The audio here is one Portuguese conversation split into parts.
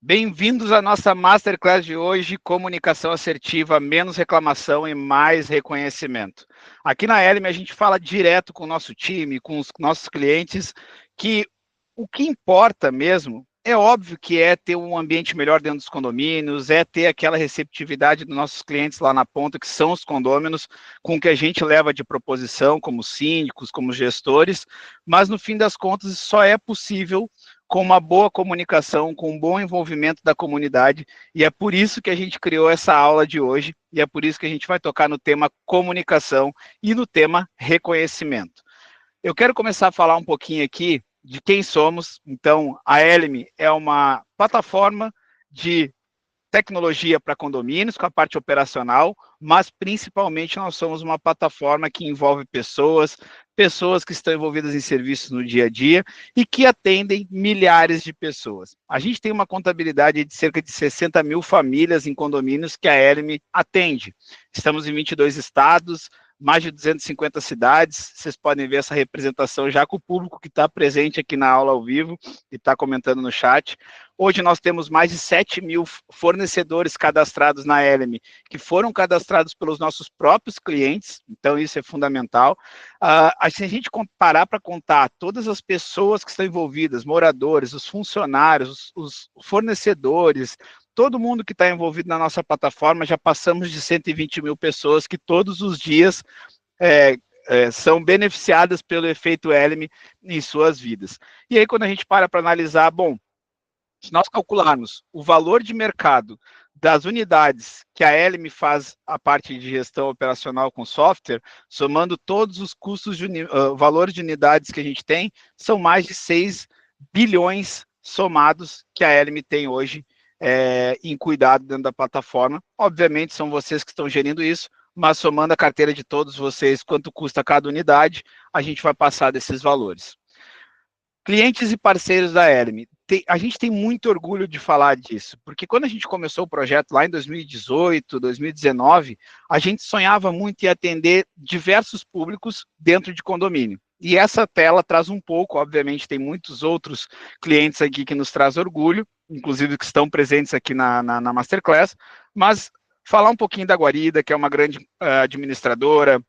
Bem-vindos à nossa Masterclass de hoje, Comunicação Assertiva, menos reclamação e mais reconhecimento. Aqui na Elme a gente fala direto com o nosso time, com os nossos clientes, que o que importa mesmo é óbvio que é ter um ambiente melhor dentro dos condomínios, é ter aquela receptividade dos nossos clientes lá na ponta, que são os condôminos, com o que a gente leva de proposição, como síndicos, como gestores, mas no fim das contas isso só é possível com uma boa comunicação, com um bom envolvimento da comunidade, e é por isso que a gente criou essa aula de hoje, e é por isso que a gente vai tocar no tema comunicação e no tema reconhecimento. Eu quero começar a falar um pouquinho aqui de quem somos. Então, a Elme é uma plataforma de tecnologia para condomínios, com a parte operacional, mas principalmente nós somos uma plataforma que envolve pessoas que estão envolvidas em serviços no dia a dia e que atendem milhares de pessoas. A gente tem uma contabilidade de cerca de 60 mil famílias em condomínios que a Elme atende. Estamos em 22 estados, mais de 250 cidades. Vocês podem ver essa representação já com o público que está presente aqui na aula ao vivo e está comentando no chat. Hoje nós temos mais de 7 mil fornecedores cadastrados na Elme, que foram cadastrados pelos nossos próprios clientes, então isso é fundamental. Se a gente parar para contar todas as pessoas que estão envolvidas, moradores, os funcionários, os fornecedores, todo mundo que está envolvido na nossa plataforma, já passamos de 120 mil pessoas que todos os dias são beneficiadas pelo efeito Elme em suas vidas. E aí, quando a gente para analisar, bom, se nós calcularmos o valor de mercado das unidades que a Elme faz a parte de gestão operacional com software, somando todos os custos, valores de unidades que a gente tem, são mais de 6 bilhões somados que a Elme tem hoje em cuidado dentro da plataforma. Obviamente, são vocês que estão gerindo isso, mas somando a carteira de todos vocês, quanto custa cada unidade, a gente vai passar desses valores. Clientes e parceiros da Elme. A gente tem muito orgulho de falar disso, porque quando a gente começou o projeto lá em 2018, 2019, a gente sonhava muito em atender diversos públicos dentro de condomínio. E essa tela traz um pouco, obviamente, tem muitos outros clientes aqui que nos traz orgulho, inclusive que estão presentes aqui na Masterclass, mas falar um pouquinho da Guarida, que é uma grande administradora,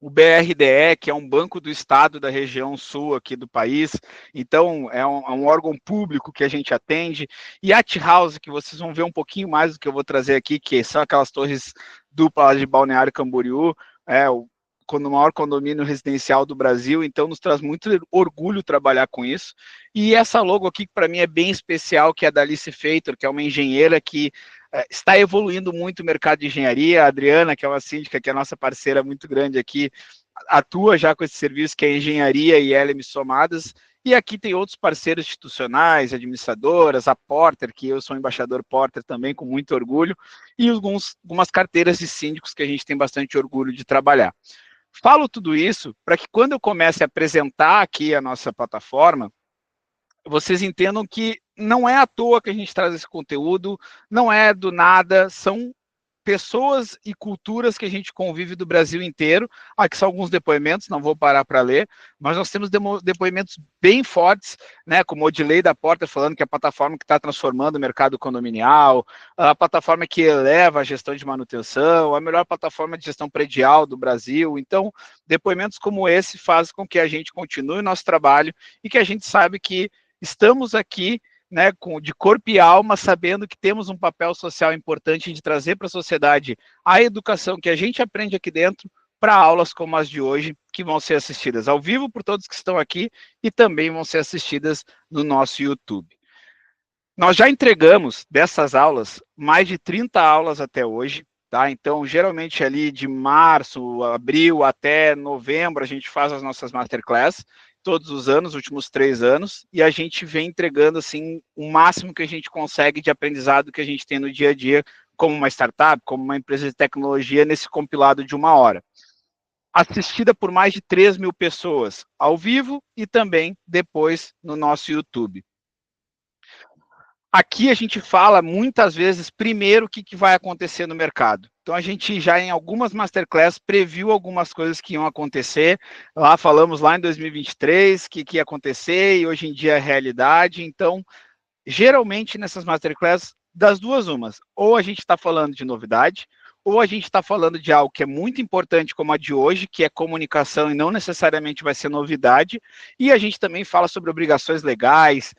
o BRDE, que é um banco do estado da região sul aqui do país, então é um órgão público que a gente atende, e a T-House, que vocês vão ver um pouquinho mais do que eu vou trazer aqui, que são aquelas torres duplas de Balneário Camboriú, o maior condomínio residencial do Brasil, então nos traz muito orgulho trabalhar com isso. E essa logo aqui, que para mim é bem especial, que é a da Alice Feitor, que é uma engenheira que está evoluindo muito o mercado de engenharia. A Adriana, que é uma síndica, que é a nossa parceira muito grande aqui, atua já com esse serviço, que é engenharia e Elme somadas. E aqui tem outros parceiros institucionais, administradoras, a Porter, que eu sou embaixador Porter também, com muito orgulho, e algumas carteiras de síndicos que a gente tem bastante orgulho de trabalhar. Falo tudo isso para que quando eu comece a apresentar aqui a nossa plataforma, vocês entendam que não é à toa que a gente traz esse conteúdo, não é do nada, são pessoas e culturas que a gente convive do Brasil inteiro. Aqui são alguns depoimentos, não vou parar para ler, mas nós temos depoimentos bem fortes, né, como o Odilei da Porta falando que é a plataforma que está transformando o mercado condominial, a plataforma que eleva a gestão de manutenção, a melhor plataforma de gestão predial do Brasil. Então, depoimentos como esse fazem com que a gente continue o nosso trabalho e que a gente sabe que estamos aqui, né, de corpo e alma, sabendo que temos um papel social importante de trazer para a sociedade a educação que a gente aprende aqui dentro para aulas como as de hoje, que vão ser assistidas ao vivo por todos que estão aqui e também vão ser assistidas no nosso YouTube. Nós já entregamos dessas aulas mais de 30 aulas até hoje, tá? Então, geralmente ali de março, abril até novembro, a gente faz as nossas masterclass, todos os anos, últimos 3 anos, e a gente vem entregando, assim, o máximo que a gente consegue de aprendizado que a gente tem no dia a dia, como uma startup, como uma empresa de tecnologia, nesse compilado de 1 hora. Assistida por mais de 3 mil pessoas, ao vivo e também depois no nosso YouTube. Aqui a gente fala muitas vezes primeiro o que vai acontecer no mercado. Então a gente já em algumas masterclass previu algumas coisas que iam acontecer. Lá falamos lá em 2023 que ia acontecer e hoje em dia é realidade. Então Geralmente, nessas masterclass, das duas umas, ou a gente está falando de novidade, ou a gente está falando de algo que é muito importante, como a de hoje, que é comunicação e não necessariamente vai ser novidade, e a gente também fala sobre obrigações legais.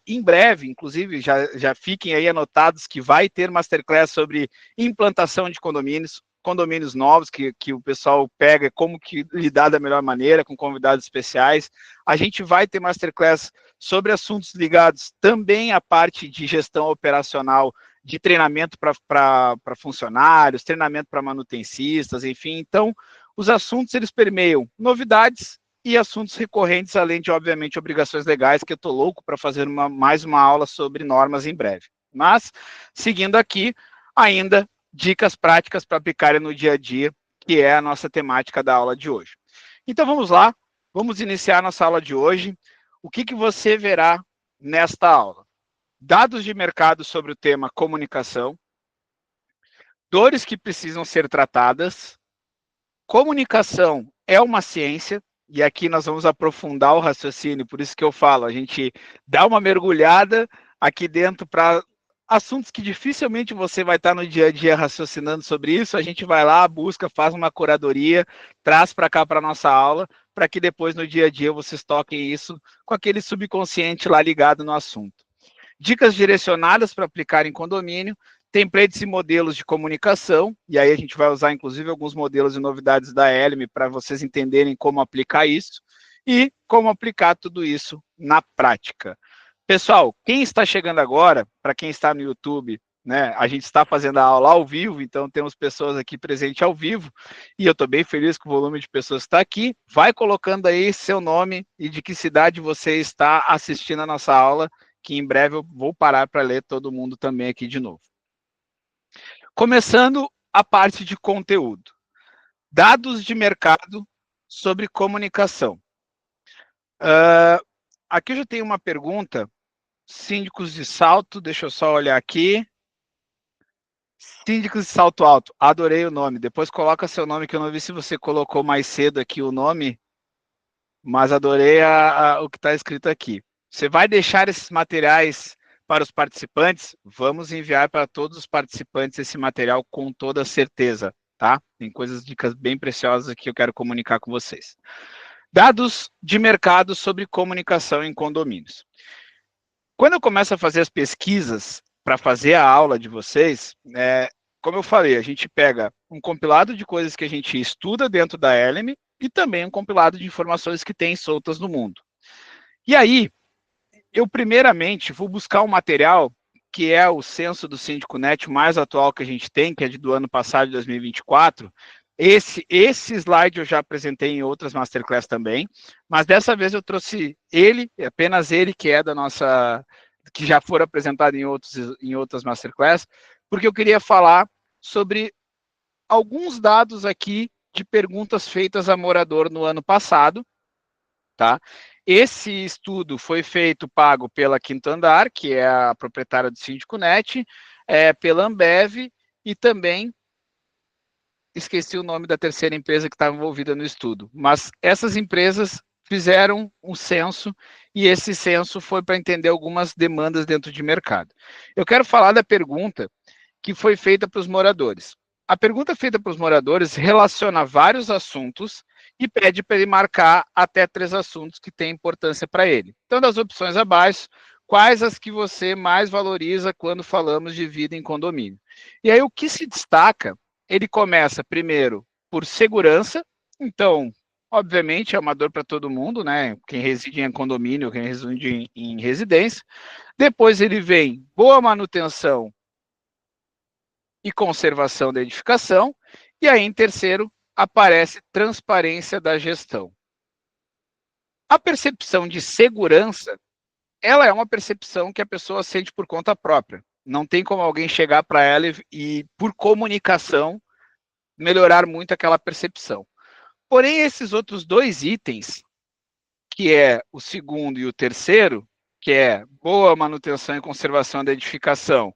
Em breve, inclusive, já fiquem aí anotados que vai ter masterclass sobre implantação de condomínios novos, que o pessoal pega, como que lidar da melhor maneira, com convidados especiais. A gente vai ter masterclass sobre assuntos ligados também à parte de gestão operacional, de treinamento para funcionários, treinamento para manutencistas, enfim. Então, os assuntos, eles permeiam novidades e assuntos recorrentes, além de, obviamente, obrigações legais, que eu estou louco para fazer mais uma aula sobre normas em breve. Mas, seguindo aqui, ainda dicas práticas para aplicarem no dia a dia, que é a nossa temática da aula de hoje. Então, vamos lá, vamos iniciar a nossa aula de hoje. O que você verá nesta aula? Dados de mercado sobre o tema comunicação, dores que precisam ser tratadas, comunicação é uma ciência, e aqui nós vamos aprofundar o raciocínio, por isso que eu falo, a gente dá uma mergulhada aqui dentro para assuntos que dificilmente você vai estar no dia a dia raciocinando sobre isso, a gente vai lá, busca, faz uma curadoria, traz para cá para a nossa aula, para que depois no dia a dia vocês toquem isso com aquele subconsciente lá ligado no assunto. Dicas direcionadas para aplicar em condomínio, templates e modelos de comunicação, e aí a gente vai usar inclusive alguns modelos e novidades da Elme para vocês entenderem como aplicar isso, e como aplicar tudo isso na prática. Pessoal, quem está chegando agora, para quem está no YouTube, né, a gente está fazendo a aula ao vivo, então temos pessoas aqui presentes ao vivo, e eu estou bem feliz com o volume de pessoas que está aqui. Vai colocando aí seu nome e de que cidade você está assistindo a nossa aula, que em breve eu vou parar para ler todo mundo também aqui de novo. Começando a parte de conteúdo. Dados de mercado sobre comunicação. Aqui eu já tenho uma pergunta. Síndicos de salto, deixa eu só olhar aqui. Síndicos de salto alto, adorei o nome. Depois coloca seu nome, que eu não vi se você colocou mais cedo aqui o nome, mas adorei o que está escrito aqui. Você vai deixar esses materiais para os participantes? Vamos enviar para todos os participantes esse material com toda certeza, tá? Tem coisas, dicas bem preciosas que eu quero comunicar com vocês. Dados de mercado sobre comunicação em condomínios. Quando eu começo a fazer as pesquisas para fazer a aula de vocês, como eu falei, a gente pega um compilado de coisas que a gente estuda dentro da Elme e também um compilado de informações que tem soltas no mundo. E aí, eu primeiramente vou buscar um material que é o censo do Síndico Net mais atual que a gente tem, que é do ano passado, de 2024. Esse slide eu já apresentei em outras masterclass também, mas dessa vez eu trouxe ele, apenas ele, que é da nossa, que já foram apresentado em outras masterclass, porque eu queria falar sobre alguns dados aqui de perguntas feitas a morador no ano passado, tá? Esse estudo foi feito, pago pela Quinto Andar, que é a proprietária do Síndico Net, pela Ambev e também esqueci o nome da terceira empresa que estava envolvida no estudo, mas essas empresas fizeram um censo e esse censo foi para entender algumas demandas dentro de mercado. Eu quero falar da pergunta que foi feita para os moradores. A pergunta feita para os moradores relaciona vários assuntos e pede para ele marcar até 3 assuntos que têm importância para ele. Então, das opções abaixo, quais as que você mais valoriza quando falamos de vida em condomínio? E aí, o que se destaca, ele começa primeiro por segurança, então, obviamente, é uma dor para todo mundo, né? Quem reside em condomínio, quem reside em residência. Depois ele vem boa manutenção e conservação da edificação, e aí, em terceiro, aparece transparência da gestão. A percepção de segurança, ela é uma percepção que a pessoa sente por conta própria. Não tem como alguém chegar para ela e, por comunicação, melhorar muito aquela percepção. Porém, esses outros 2 itens, que é o segundo e o terceiro, que é boa manutenção e conservação da edificação,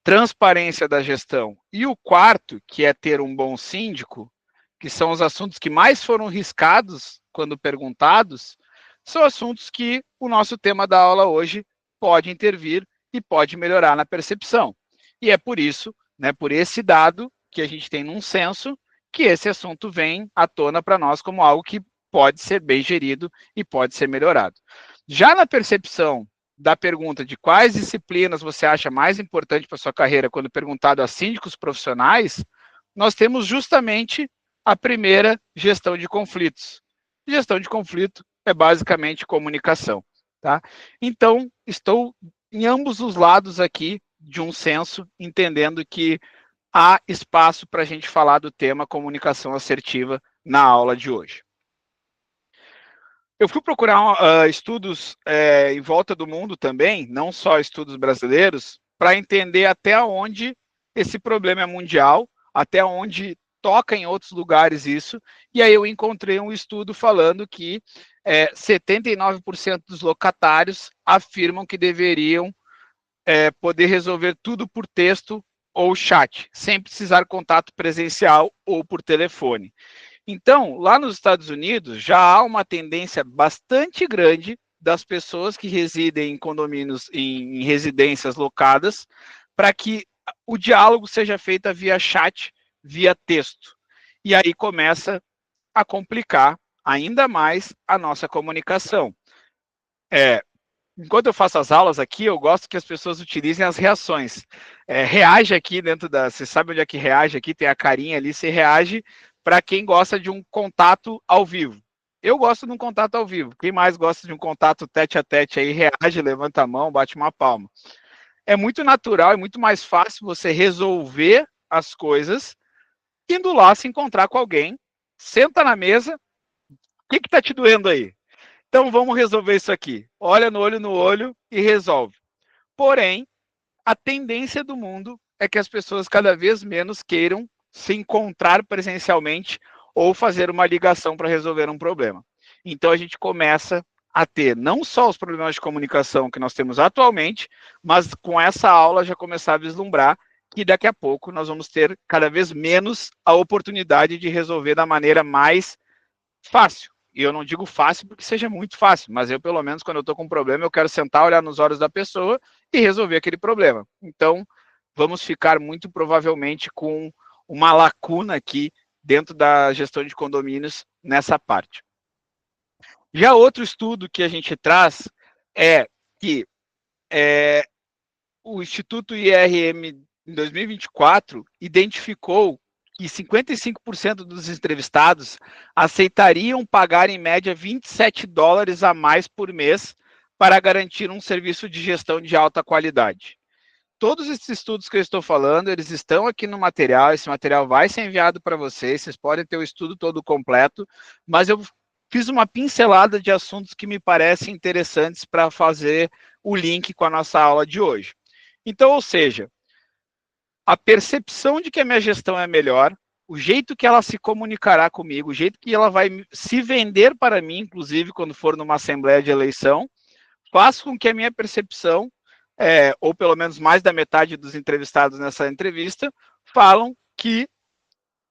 transparência da gestão, e o quarto, que é ter um bom síndico, que são os assuntos que mais foram riscados quando perguntados, são assuntos que o nosso tema da aula hoje pode intervir e pode melhorar na percepção. E é por isso, né, por esse dado que a gente tem num censo, que esse assunto vem à tona para nós como algo que pode ser bem gerido e pode ser melhorado. Já na percepção da pergunta de quais disciplinas você acha mais importante para sua carreira, quando perguntado a síndicos profissionais, nós temos justamente a primeira, gestão de conflitos. Gestão de conflito é basicamente comunicação, tá? Então, estou em ambos os lados aqui de um censo, entendendo que há espaço para a gente falar do tema comunicação assertiva na aula de hoje. Eu fui procurar estudos em volta do mundo também, não só estudos brasileiros, para entender até onde esse problema é mundial, até onde toca em outros lugares isso, e aí eu encontrei um estudo falando que 79% dos locatários afirmam que deveriam poder resolver tudo por texto ou chat, sem precisar contato presencial ou por telefone. Então, lá nos Estados Unidos, já há uma tendência bastante grande das pessoas que residem em condomínios, em residências locadas, para que o diálogo seja feito via chat, via texto. E aí começa a complicar ainda mais a nossa comunicação. Enquanto eu faço as aulas aqui, eu gosto que as pessoas utilizem as reações. Reage aqui dentro da... Você sabe onde é que reage aqui? Tem a carinha ali, você reage para quem gosta de um contato ao vivo. Eu gosto de um contato ao vivo. Quem mais gosta de um contato tete a tete aí, reage, levanta a mão, bate uma palma. É muito natural, é muito mais fácil você resolver as coisas indo lá se encontrar com alguém, senta na mesa, o que está te doendo aí? Então vamos resolver isso aqui. Olha no olho e resolve. Porém, a tendência do mundo é que as pessoas cada vez menos queiram se encontrar presencialmente ou fazer uma ligação para resolver um problema. Então a gente começa a ter não só os problemas de comunicação que nós temos atualmente, mas com essa aula já começar a vislumbrar que daqui a pouco nós vamos ter cada vez menos a oportunidade de resolver da maneira mais fácil. E eu não digo fácil porque seja muito fácil, mas eu, pelo menos, quando eu estou com um problema, eu quero sentar, olhar nos olhos da pessoa e resolver aquele problema. Então, vamos ficar muito provavelmente com uma lacuna aqui dentro da gestão de condomínios nessa parte. Já outro estudo que a gente traz é que o Instituto IRM, em 2024, identificou que 55% dos entrevistados aceitariam pagar, em média, $27 a mais por mês para garantir um serviço de gestão de alta qualidade. Todos esses estudos que eu estou falando, eles estão aqui no material, esse material vai ser enviado para vocês podem ter o estudo todo completo, mas eu fiz uma pincelada de assuntos que me parecem interessantes para fazer o link com a nossa aula de hoje. Então, ou seja, a percepção de que a minha gestão é melhor, o jeito que ela se comunicará comigo, o jeito que ela vai se vender para mim, inclusive quando for numa assembleia de eleição, faz com que a minha percepção, ou pelo menos mais da metade dos entrevistados nessa entrevista, falam que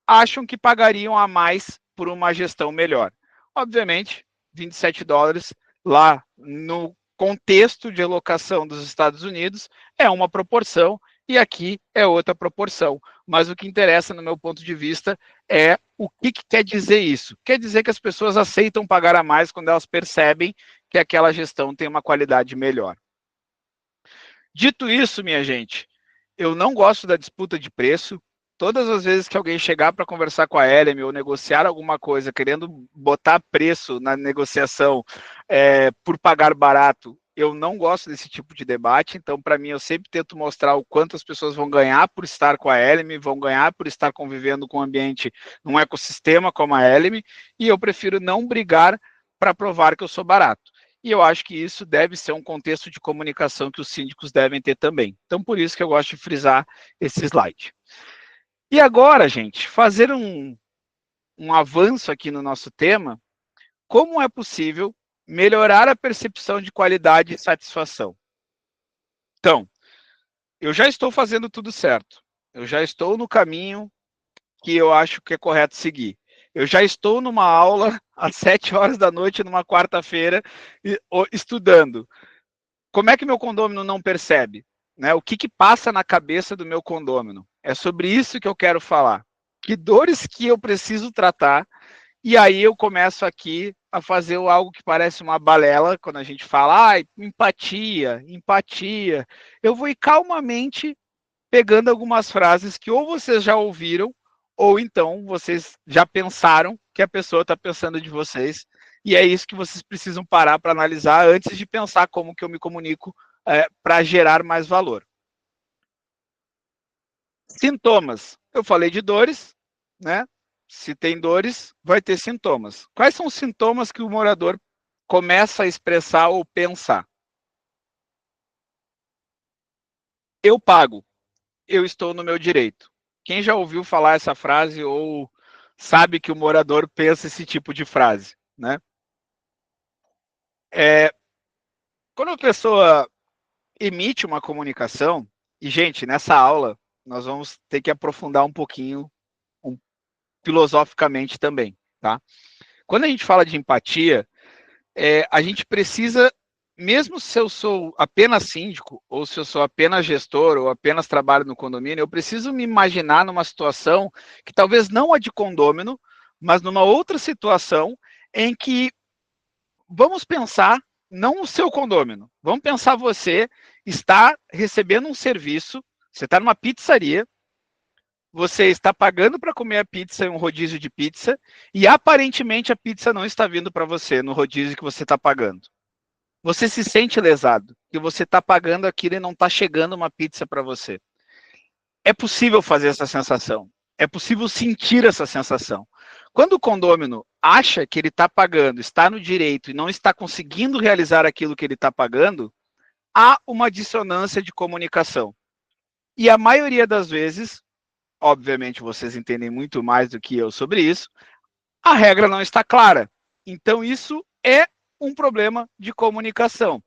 acham que pagariam a mais por uma gestão melhor. Obviamente, $27 lá no contexto de alocação dos Estados Unidos é uma proporção, e aqui é outra proporção. Mas o que interessa, no meu ponto de vista, é o que quer dizer isso. Quer dizer que as pessoas aceitam pagar a mais quando elas percebem que aquela gestão tem uma qualidade melhor. Dito isso, minha gente, eu não gosto da disputa de preço. Todas as vezes que alguém chegar para conversar com a LM ou negociar alguma coisa, querendo botar preço na negociação por pagar barato, eu não gosto desse tipo de debate. Então, para mim, eu sempre tento mostrar o quanto as pessoas vão ganhar por estar com a LM, vão ganhar por estar convivendo com um ambiente, num ecossistema como a LM, e eu prefiro não brigar para provar que eu sou barato. E eu acho que isso deve ser um contexto de comunicação que os síndicos devem ter também. Então, por isso que eu gosto de frisar esse slide. E agora, gente, fazer um avanço aqui no nosso tema, como é possível melhorar a percepção de qualidade e satisfação? Então, eu já estou fazendo tudo certo. Eu já estou no caminho que eu acho que é correto seguir. Eu já estou numa aula às 7 horas da noite, numa quarta-feira, estudando. Como é que meu condômino não percebe? Né? O que, que passa na cabeça do meu condômino? É sobre isso que eu quero falar. Que dores que eu preciso tratar, e aí eu começo aqui a fazer algo que parece uma balela, quando a gente fala, empatia, empatia. Eu vou ir calmamente pegando algumas frases que ou vocês já ouviram, ou então vocês já pensaram que a pessoa está pensando de vocês, e é isso que vocês precisam parar para analisar antes de pensar como que eu me comunico para gerar mais valor. Sintomas. Eu falei de dores, né? Se tem dores, vai ter sintomas. Quais são os sintomas que o morador começa a expressar ou pensar? Eu pago, eu estou no meu direito. Quem já ouviu falar essa frase ou sabe que o morador pensa esse tipo de frase, né? Quando a pessoa emite uma comunicação, e gente, nessa aula nós vamos ter que aprofundar um pouquinho filosoficamente também, tá? Quando a gente fala de empatia, a gente precisa, mesmo se eu sou apenas síndico, ou se eu sou apenas gestor, ou apenas trabalho no condomínio, eu preciso me imaginar numa situação que talvez não a de condômino, mas numa outra situação em que, vamos pensar, não o seu condômino, vamos pensar você está recebendo um serviço, você está numa pizzaria, você está pagando para comer a pizza em um rodízio de pizza, e aparentemente a pizza não está vindo para você no rodízio que você está pagando. Você se sente lesado, que você está pagando aquilo e não está chegando uma pizza para você. É possível fazer essa sensação. É possível sentir essa sensação. Quando o condômino acha que ele está pagando, está no direito e não está conseguindo realizar aquilo que ele está pagando, há uma dissonância de comunicação. E a maioria das vezes, obviamente vocês entendem muito mais do que eu sobre isso, a regra não está clara. Então isso é um problema de comunicação.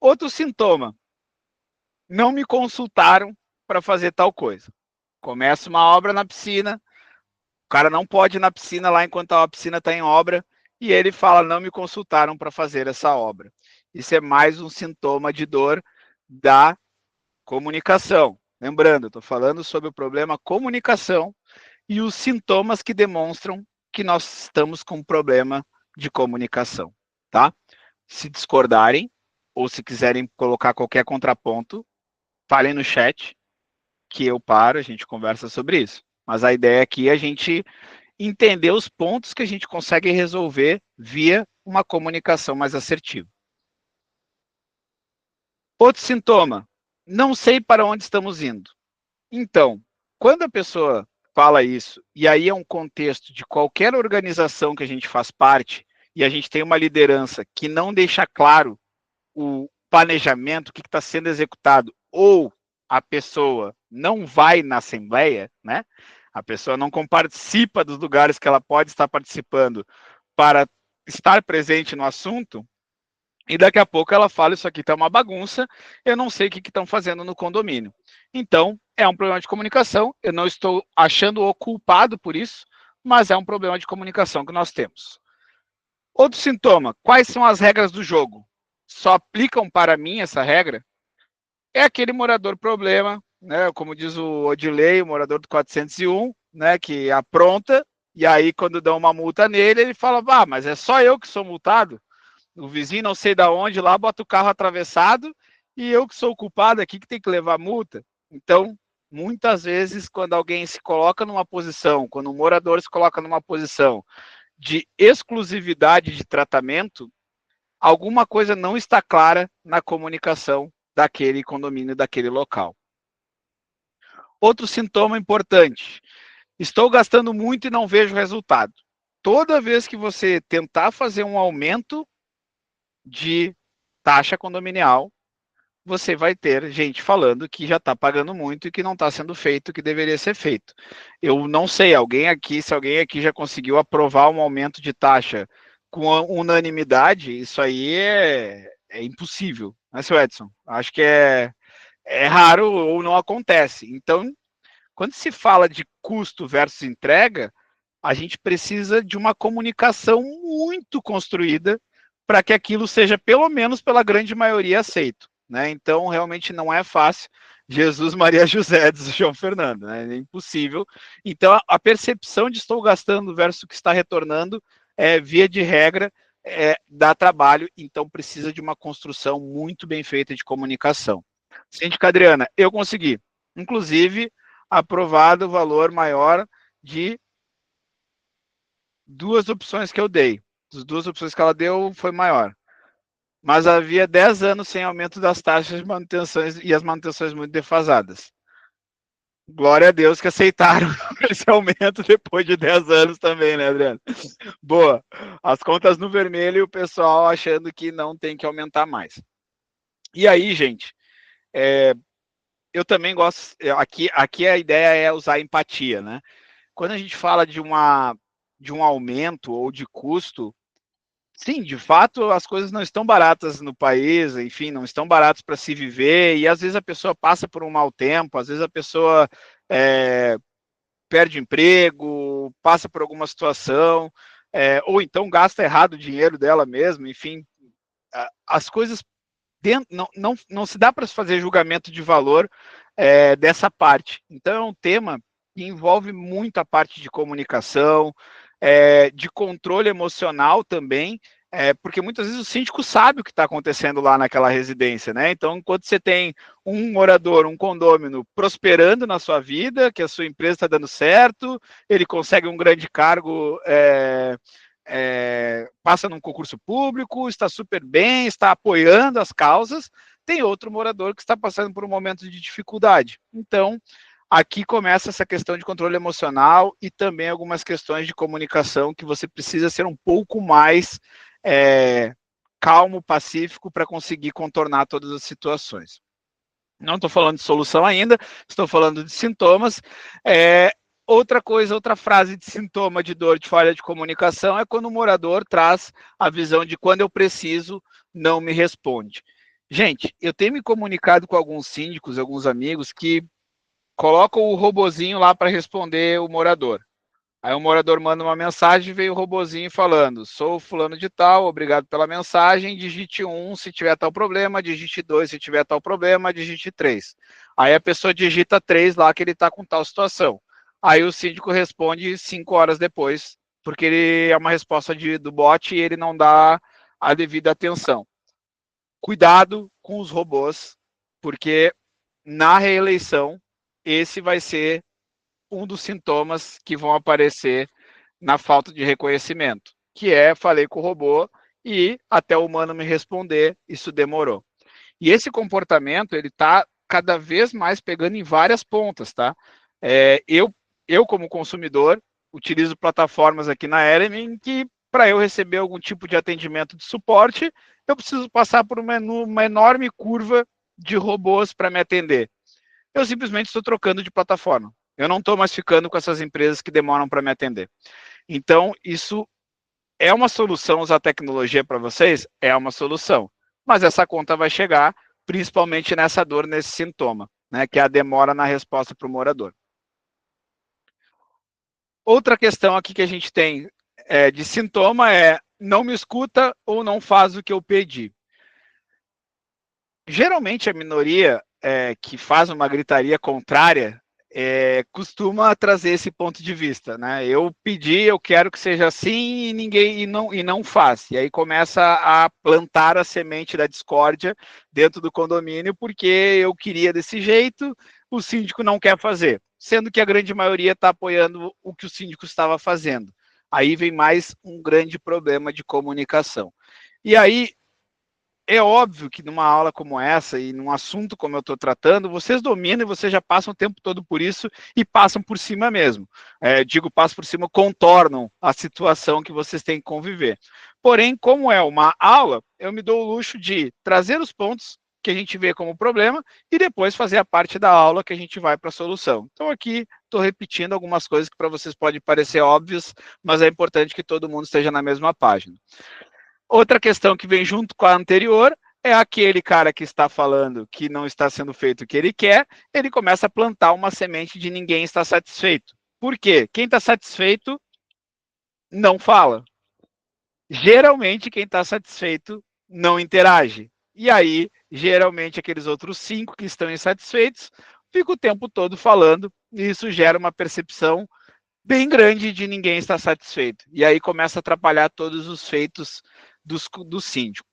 Outro sintoma, não me consultaram para fazer tal coisa. Começa uma obra na piscina, o cara não pode ir na piscina lá enquanto a piscina está em obra, e ele fala, não me consultaram para fazer essa obra. Isso é mais um sintoma de dor da comunicação. Lembrando, estou falando sobre o problema comunicação e os sintomas que demonstram que nós estamos com um problema de comunicação, tá? Se discordarem, ou se quiserem colocar qualquer contraponto, falem no chat, que eu paro, a gente conversa sobre isso. Mas a ideia aqui é a gente entender os pontos que a gente consegue resolver via uma comunicação mais assertiva. Outro sintoma, não sei para onde estamos indo. Então, quando a pessoa fala isso, e aí é um contexto de qualquer organização que a gente faz parte, e a gente tem uma liderança que não deixa claro o planejamento, o que está sendo executado, ou a pessoa não vai na assembleia, né? A pessoa não participa dos lugares que ela pode estar participando para estar presente no assunto, e daqui a pouco ela fala, isso aqui está uma bagunça, eu não sei o que estão fazendo no condomínio. Então, é um problema de comunicação, eu não estou achando o culpado por isso, mas é um problema de comunicação que nós temos. Outro sintoma, quais são as regras do jogo? Só aplicam para mim essa regra? É aquele morador problema, né? Como diz o Odilei, o morador do 401, né? Que apronta, e aí quando dão uma multa nele, ele fala, mas é só eu que sou multado? O vizinho não sei da onde lá bota o carro atravessado e eu que sou o culpado aqui que tem que levar multa. Então, muitas vezes, quando alguém se coloca numa posição, quando um morador se coloca numa posição de exclusividade de tratamento, alguma coisa não está clara na comunicação daquele condomínio, daquele local. Outro sintoma importante, estou gastando muito e não vejo resultado. Toda vez que você tentar fazer um aumento de taxa condominial, você vai ter gente falando que já está pagando muito e que não está sendo feito o que deveria ser feito. Eu não sei, se alguém aqui já conseguiu aprovar um aumento de taxa com unanimidade, isso aí é impossível, né, seu Edson? Acho que é raro ou não acontece. Então, quando se fala de custo versus entrega, a gente precisa de uma comunicação muito construída para que aquilo seja, pelo menos pela grande maioria, aceito. né? Então, realmente não é fácil. Jesus, Maria, José, diz o João Fernando, né? É impossível. Então, a percepção de estou gastando versus o que está retornando, via de regra, dá trabalho, então precisa de uma construção muito bem feita de comunicação. Síndica Adriana, eu consegui. Inclusive, aprovado o valor maior de duas opções que eu dei. As duas opções que ela deu foi maior. Mas havia 10 anos sem aumento das taxas de manutenções e as manutenções muito defasadas. Glória a Deus que aceitaram esse aumento depois de 10 anos também, né, Adriano? Boa. As contas no vermelho e o pessoal achando que não tem que aumentar mais. E aí, gente, eu também gosto. Aqui a ideia é usar empatia, né? Quando a gente fala de um aumento ou de custo, sim, de fato, as coisas não estão baratas no país, enfim, não estão baratas para se viver, e às vezes a pessoa passa por um mau tempo, às vezes a pessoa perde emprego, passa por alguma situação, ou então gasta errado o dinheiro dela mesmo, enfim, as coisas não se dá para fazer julgamento de valor dessa parte. Então, é um tema que envolve muito a parte de comunicação, de controle emocional também, porque muitas vezes o síndico sabe o que está acontecendo lá naquela residência, né? Então, enquanto você tem um morador, um condômino prosperando na sua vida, que a sua empresa está dando certo, ele consegue um grande cargo, passa num concurso público, está super bem, está apoiando as causas, tem outro morador que está passando por um momento de dificuldade. Então, aqui começa essa questão de controle emocional e também algumas questões de comunicação que você precisa ser um pouco mais calmo, pacífico, para conseguir contornar todas as situações. Não estou falando de solução ainda, estou falando de sintomas. Outra coisa, outra frase de sintoma de dor de falha de comunicação é quando o morador traz a visão de quando eu preciso, não me responde. Gente, eu tenho me comunicado com alguns síndicos, alguns amigos que colocam o robozinho lá para responder o morador. Aí o morador manda uma mensagem e veio o robozinho falando: sou fulano de tal, obrigado pela mensagem, digite 1 se tiver tal problema, digite 2 se tiver tal problema, digite 3. Aí a pessoa digita 3 lá que ele está com tal situação. Aí o síndico responde 5 horas depois, porque ele é uma resposta do bot e ele não dá a devida atenção. Cuidado com os robôs, porque na reeleição esse vai ser um dos sintomas que vão aparecer na falta de reconhecimento, que falei com o robô e até o humano me responder, isso demorou. E esse comportamento, ele está cada vez mais pegando em várias pontas, tá? Eu como consumidor, utilizo plataformas aqui na Element que, para eu receber algum tipo de atendimento de suporte, eu preciso passar por uma enorme curva de robôs para me atender. Eu simplesmente estou trocando de plataforma. Eu não estou mais ficando com essas empresas que demoram para me atender. Então, isso é uma solução usar tecnologia para vocês? É uma solução. Mas essa conta vai chegar, principalmente nessa dor, nesse sintoma, né, que é a demora na resposta para o morador. Outra questão aqui que a gente tem de sintoma é não me escuta ou não faz o que eu pedi. Geralmente a minoria que faz uma gritaria contrária costuma trazer esse ponto de vista, né? Eu pedi, eu quero que seja assim e ninguém e não faz. E aí começa a plantar a semente da discórdia dentro do condomínio porque eu queria desse jeito, o síndico não quer fazer, sendo que a grande maioria está apoiando o que o síndico estava fazendo. Aí vem mais um grande problema de comunicação. E aí é óbvio que numa aula como essa e num assunto como eu estou tratando, vocês dominam e vocês já passam o tempo todo por isso e passam por cima mesmo. Passam por cima, contornam a situação que vocês têm que conviver. Porém, como é uma aula, eu me dou o luxo de trazer os pontos que a gente vê como problema e depois fazer a parte da aula que a gente vai para a solução. Então aqui estou repetindo algumas coisas que para vocês podem parecer óbvias, mas é importante que todo mundo esteja na mesma página. Outra questão que vem junto com a anterior é aquele cara que está falando que não está sendo feito o que ele quer, ele começa a plantar uma semente de ninguém está satisfeito. Por quê? Quem está satisfeito não fala. Geralmente, quem está satisfeito não interage. E aí, geralmente, aqueles outros 5 que estão insatisfeitos ficam o tempo todo falando, e isso gera uma percepção bem grande de ninguém estar satisfeito. E aí começa a atrapalhar todos os feitos do síndico.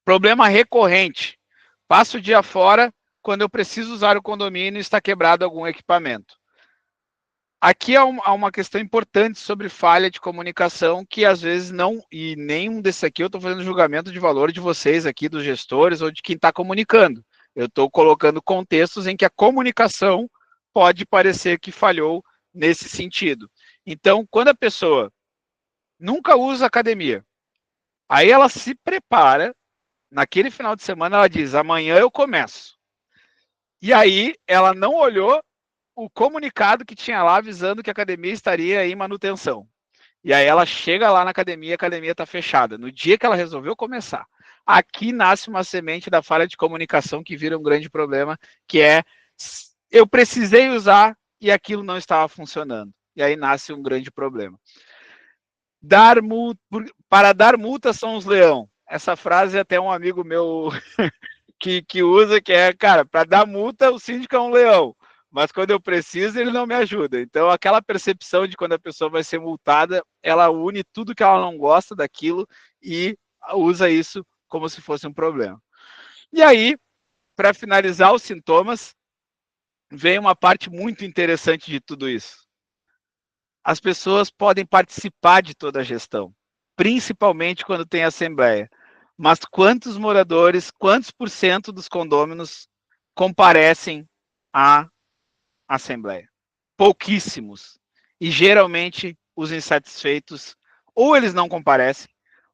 Problema recorrente. Passo o dia fora, quando eu preciso usar o condomínio, está quebrado algum equipamento. Aqui há uma questão importante sobre falha de comunicação, que às vezes não, e nenhum desse aqui eu estou fazendo julgamento de valor de vocês aqui, dos gestores ou de quem está comunicando. Eu estou colocando contextos em que a comunicação pode parecer que falhou nesse sentido. Então, quando a pessoa nunca usa academia, aí ela se prepara, naquele final de semana ela diz, amanhã eu começo. E aí ela não olhou o comunicado que tinha lá avisando que a academia estaria em manutenção. E aí ela chega lá na academia, a academia está fechada. No dia que ela resolveu começar. Aqui nasce uma semente da falha de comunicação que vira um grande problema, que é eu precisei usar e aquilo não estava funcionando. E aí nasce um grande problema. Para dar multa são os leão. Essa frase até um amigo meu que usa, que é, cara, para dar multa o síndico é um leão, mas quando eu preciso ele não me ajuda. Então aquela percepção de quando a pessoa vai ser multada, ela une tudo que ela não gosta daquilo e usa isso como se fosse um problema. E aí, para finalizar os sintomas, vem uma parte muito interessante de tudo isso. As pessoas podem participar de toda a gestão, principalmente quando tem assembleia. Mas quantos moradores, quantos por cento dos condôminos comparecem à assembleia? Pouquíssimos. E geralmente os insatisfeitos, ou eles não comparecem,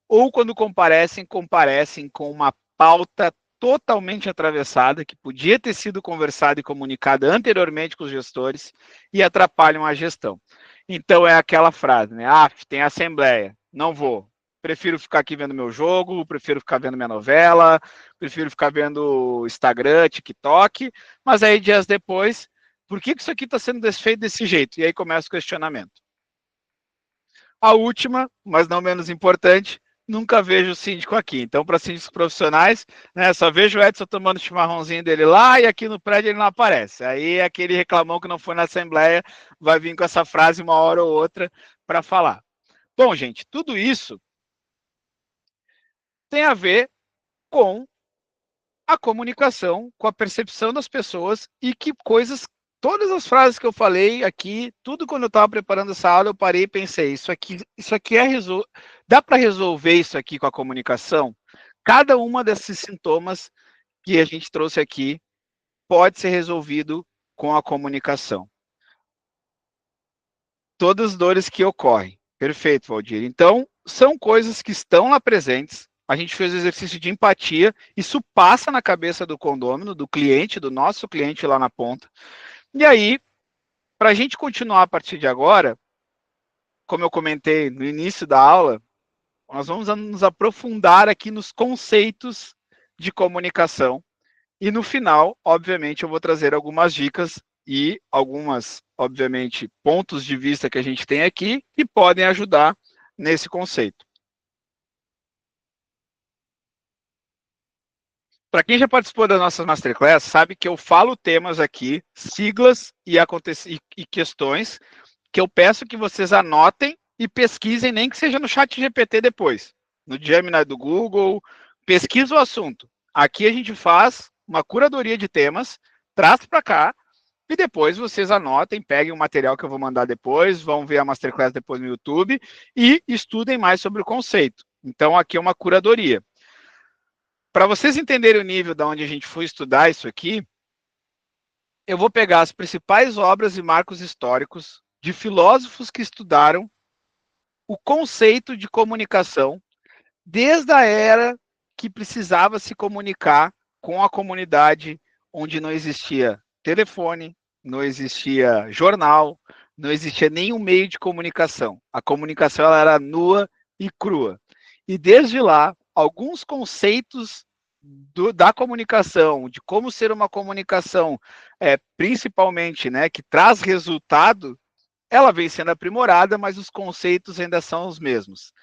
ou quando comparecem, comparecem com uma pauta totalmente atravessada, que podia ter sido conversada e comunicada anteriormente com os gestores, e atrapalham a gestão. Então é aquela frase, né? Ah, tem assembleia, não vou. Prefiro ficar aqui vendo meu jogo, prefiro ficar vendo minha novela, prefiro ficar vendo Instagram, TikTok, mas aí dias depois, por que isso aqui está sendo desfeito desse jeito? E aí começa o questionamento. A última, mas não menos importante, nunca vejo o síndico aqui. Então, para síndicos profissionais, né, só vejo o Edson tomando o chimarrãozinho dele lá e aqui no prédio ele não aparece. Aí aquele reclamão que não foi na assembleia vai vir com essa frase uma hora ou outra para falar. Bom, gente, tudo isso tem a ver com a comunicação, com a percepção das pessoas e que coisas, todas as frases que eu falei aqui, tudo quando eu estava preparando essa aula, eu parei e pensei, isso aqui dá para resolver isso aqui com a comunicação? Cada uma desses sintomas que a gente trouxe aqui pode ser resolvido com a comunicação. Todas as dores que ocorrem. Perfeito, Valdir. Então, são coisas que estão lá presentes. A gente fez o exercício de empatia, isso passa na cabeça do condômino, do cliente, do nosso cliente lá na ponta. E aí, para a gente continuar a partir de agora, como eu comentei no início da aula, nós vamos nos aprofundar aqui nos conceitos de comunicação. E no final, obviamente, eu vou trazer algumas dicas e algumas, obviamente, pontos de vista que a gente tem aqui que podem ajudar nesse conceito. Para quem já participou das nossas Masterclass, sabe que eu falo temas aqui, siglas e questões, que eu peço que vocês anotem e pesquisem, nem que seja no chat GPT depois, no Gemini do Google, pesquisa o assunto. Aqui a gente faz uma curadoria de temas, traz para cá, e depois vocês anotem, peguem o material que eu vou mandar depois, vão ver a Masterclass depois no YouTube e estudem mais sobre o conceito. Então, aqui é uma curadoria. Para vocês entenderem o nível de onde a gente foi estudar isso aqui, eu vou pegar as principais obras e marcos históricos de filósofos que estudaram o conceito de comunicação desde a era que precisava se comunicar com a comunidade, onde não existia telefone, não existia jornal, não existia nenhum meio de comunicação. A comunicação ela era nua e crua. E desde lá, alguns conceitos da comunicação, de como ser uma comunicação, principalmente, né, que traz resultado, ela vem sendo aprimorada, mas os conceitos ainda são os mesmos.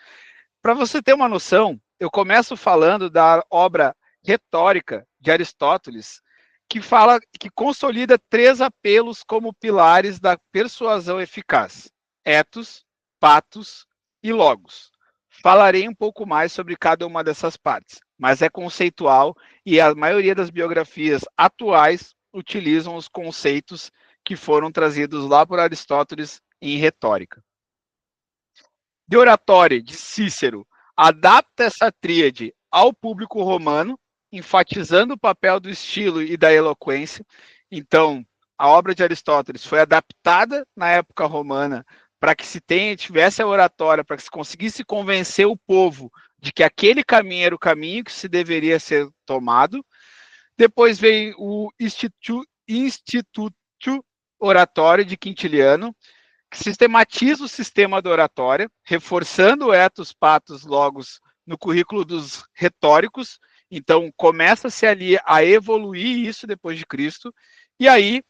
Para você ter uma noção, eu começo falando da obra Retórica de Aristóteles, que fala, que consolida 3 apelos como pilares da persuasão eficaz: ethos, pathos e logos. Falarei um pouco mais sobre cada uma dessas partes, mas é conceitual e a maioria das biografias atuais utilizam os conceitos que foram trazidos lá por Aristóteles em Retórica. De Oratória, de Cícero, adapta essa tríade ao público romano, enfatizando o papel do estilo e da eloquência. Então, a obra de Aristóteles foi adaptada na época romana para que tivesse a oratória, para que se conseguisse convencer o povo de que aquele caminho era o caminho que se deveria ser tomado. Depois veio o Instituto Oratório de Quintiliano, que sistematiza o sistema da oratória, reforçando o ethos, pathos, logos no currículo dos retóricos. Então, começa-se ali a evoluir isso depois de Cristo. E aí,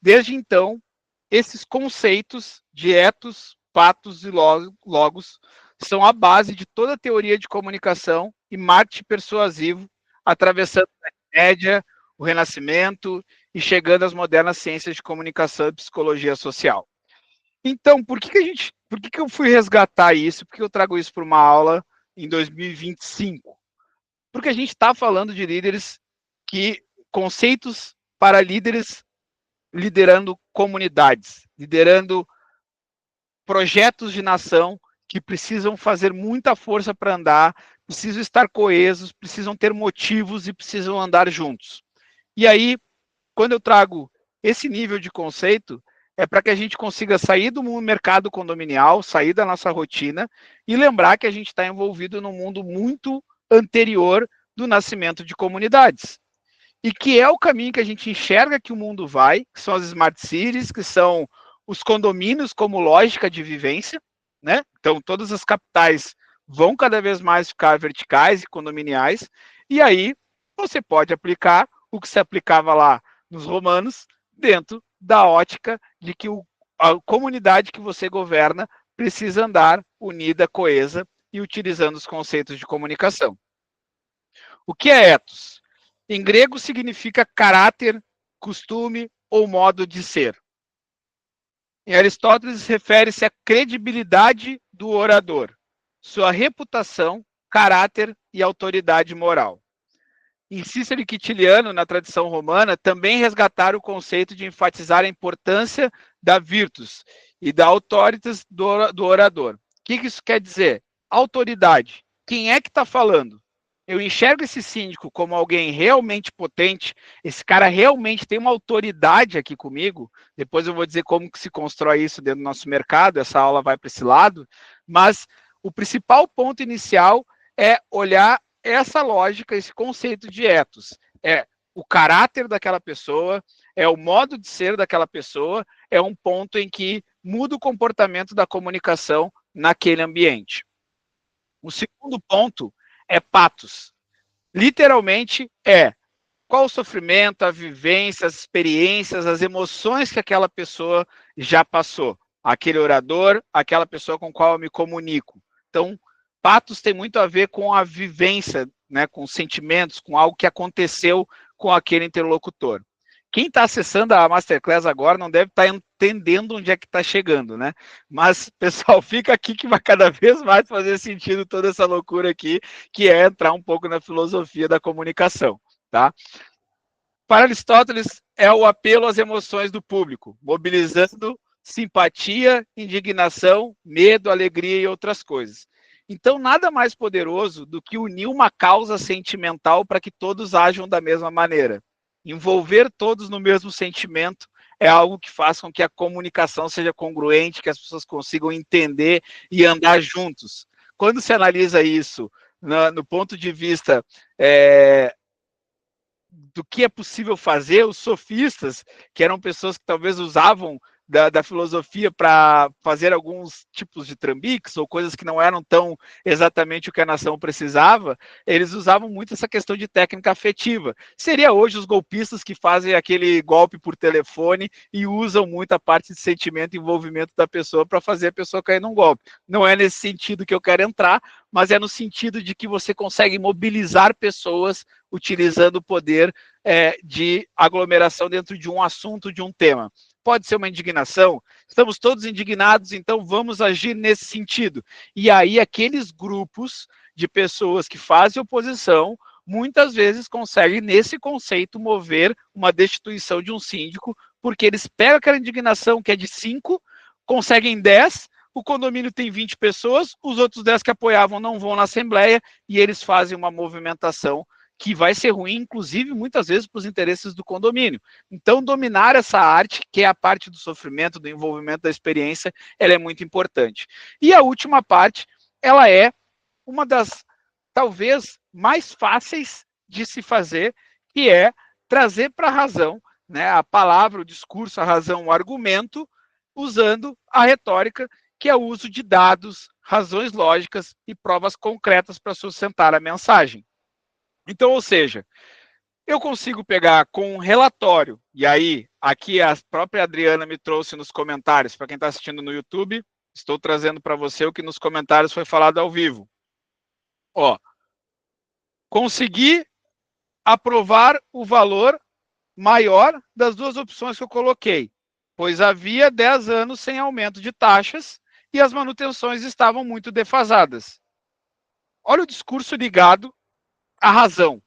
desde então, esses conceitos de ethos, pathos e logos são a base de toda a teoria de comunicação e marketing persuasivo, atravessando a média, o Renascimento e chegando às modernas ciências de comunicação e psicologia social. Então, por que eu fui resgatar isso? Por que eu trago isso para uma aula em 2025? Porque a gente está falando de líderes conceitos para líderes liderando comunidades, liderando projetos de nação que precisam fazer muita força para andar, precisam estar coesos, precisam ter motivos e precisam andar juntos. E aí, quando eu trago esse nível de conceito, é para que a gente consiga sair do mercado condominial, sair da nossa rotina e lembrar que a gente está envolvido num mundo muito anterior do nascimento de comunidades. E que é o caminho que a gente enxerga que o mundo vai, que são as smart cities, que são os condomínios como lógica de vivência, né? Então, todas as capitais vão cada vez mais ficar verticais e condominiais, e aí você pode aplicar o que se aplicava lá nos romanos, dentro da ótica de que a comunidade que você governa precisa andar unida, coesa e utilizando os conceitos de comunicação. O que é ethos? Em grego significa caráter, costume ou modo de ser. Em Aristóteles refere-se à credibilidade do orador, sua reputação, caráter e autoridade moral. Em Cícero e Quintiliano, na tradição romana, também resgataram o conceito de enfatizar a importância da virtus e da autoritas do orador. O que isso quer dizer? Autoridade. Quem é que está falando? Eu enxergo esse síndico como alguém realmente potente, esse cara realmente tem uma autoridade aqui comigo. Depois eu vou dizer como que se constrói isso dentro do nosso mercado, essa aula vai para esse lado, mas o principal ponto inicial é olhar essa lógica, esse conceito de ethos. É o caráter daquela pessoa, é o modo de ser daquela pessoa, é um ponto em que muda o comportamento da comunicação naquele ambiente. O segundo ponto é pathos. Literalmente é qual o sofrimento, a vivência, as experiências, as emoções que aquela pessoa já passou. Aquele orador, aquela pessoa com qual eu me comunico. Então, pathos tem muito a ver com a vivência, né, com sentimentos, com algo que aconteceu com aquele interlocutor. Quem está acessando a Masterclass agora não deve estar entendendo onde é que está chegando, né? Mas, pessoal, fica aqui que vai cada vez mais fazer sentido toda essa loucura aqui, que é entrar um pouco na filosofia da comunicação, tá? Para Aristóteles, é o apelo às emoções do público, mobilizando simpatia, indignação, medo, alegria e outras coisas. Então, nada mais poderoso do que unir uma causa sentimental para que todos ajam da mesma maneira. Envolver todos no mesmo sentimento é algo que faz com que a comunicação seja congruente, que as pessoas consigam entender e andar juntos. Quando se analisa isso no ponto de vista do que é possível fazer, os sofistas, que eram pessoas que talvez usavam da filosofia para fazer alguns tipos de trambiques ou coisas que não eram tão exatamente o que a nação precisava, eles usavam muito essa questão de técnica afetiva. Seria hoje os golpistas que fazem aquele golpe por telefone e usam muito a parte de sentimento e envolvimento da pessoa para fazer a pessoa cair num golpe. Não é nesse sentido que eu quero entrar, mas é no sentido de que você consegue mobilizar pessoas utilizando o poder de aglomeração dentro de um assunto, de um tema. Pode ser uma indignação, estamos todos indignados, então vamos agir nesse sentido. E aí aqueles grupos de pessoas que fazem oposição, muitas vezes conseguem, nesse conceito, mover uma destituição de um síndico, porque eles pegam aquela indignação que é de 5, conseguem 10, o condomínio tem 20 pessoas, os outros 10 que apoiavam não vão na Assembleia, e eles fazem uma movimentação que vai ser ruim, inclusive, muitas vezes, para os interesses do condomínio. Então, dominar essa arte, que é a parte do sofrimento, do envolvimento da experiência, ela é muito importante. E a última parte, ela é uma das, talvez, mais fáceis de se fazer, que é trazer para a razão, né, a palavra, o discurso, a razão, o argumento, usando a retórica, que é o uso de dados, razões lógicas e provas concretas para sustentar a mensagem. Então, ou seja, eu consigo pegar com um relatório, e aí, aqui a própria Adriana me trouxe nos comentários, para quem está assistindo no YouTube, estou trazendo para você o que nos comentários foi falado ao vivo. Ó, consegui aprovar o valor maior das duas opções que eu coloquei, pois havia 10 anos sem aumento de taxas e as manutenções estavam muito defasadas. Olha o discurso ligado à razão.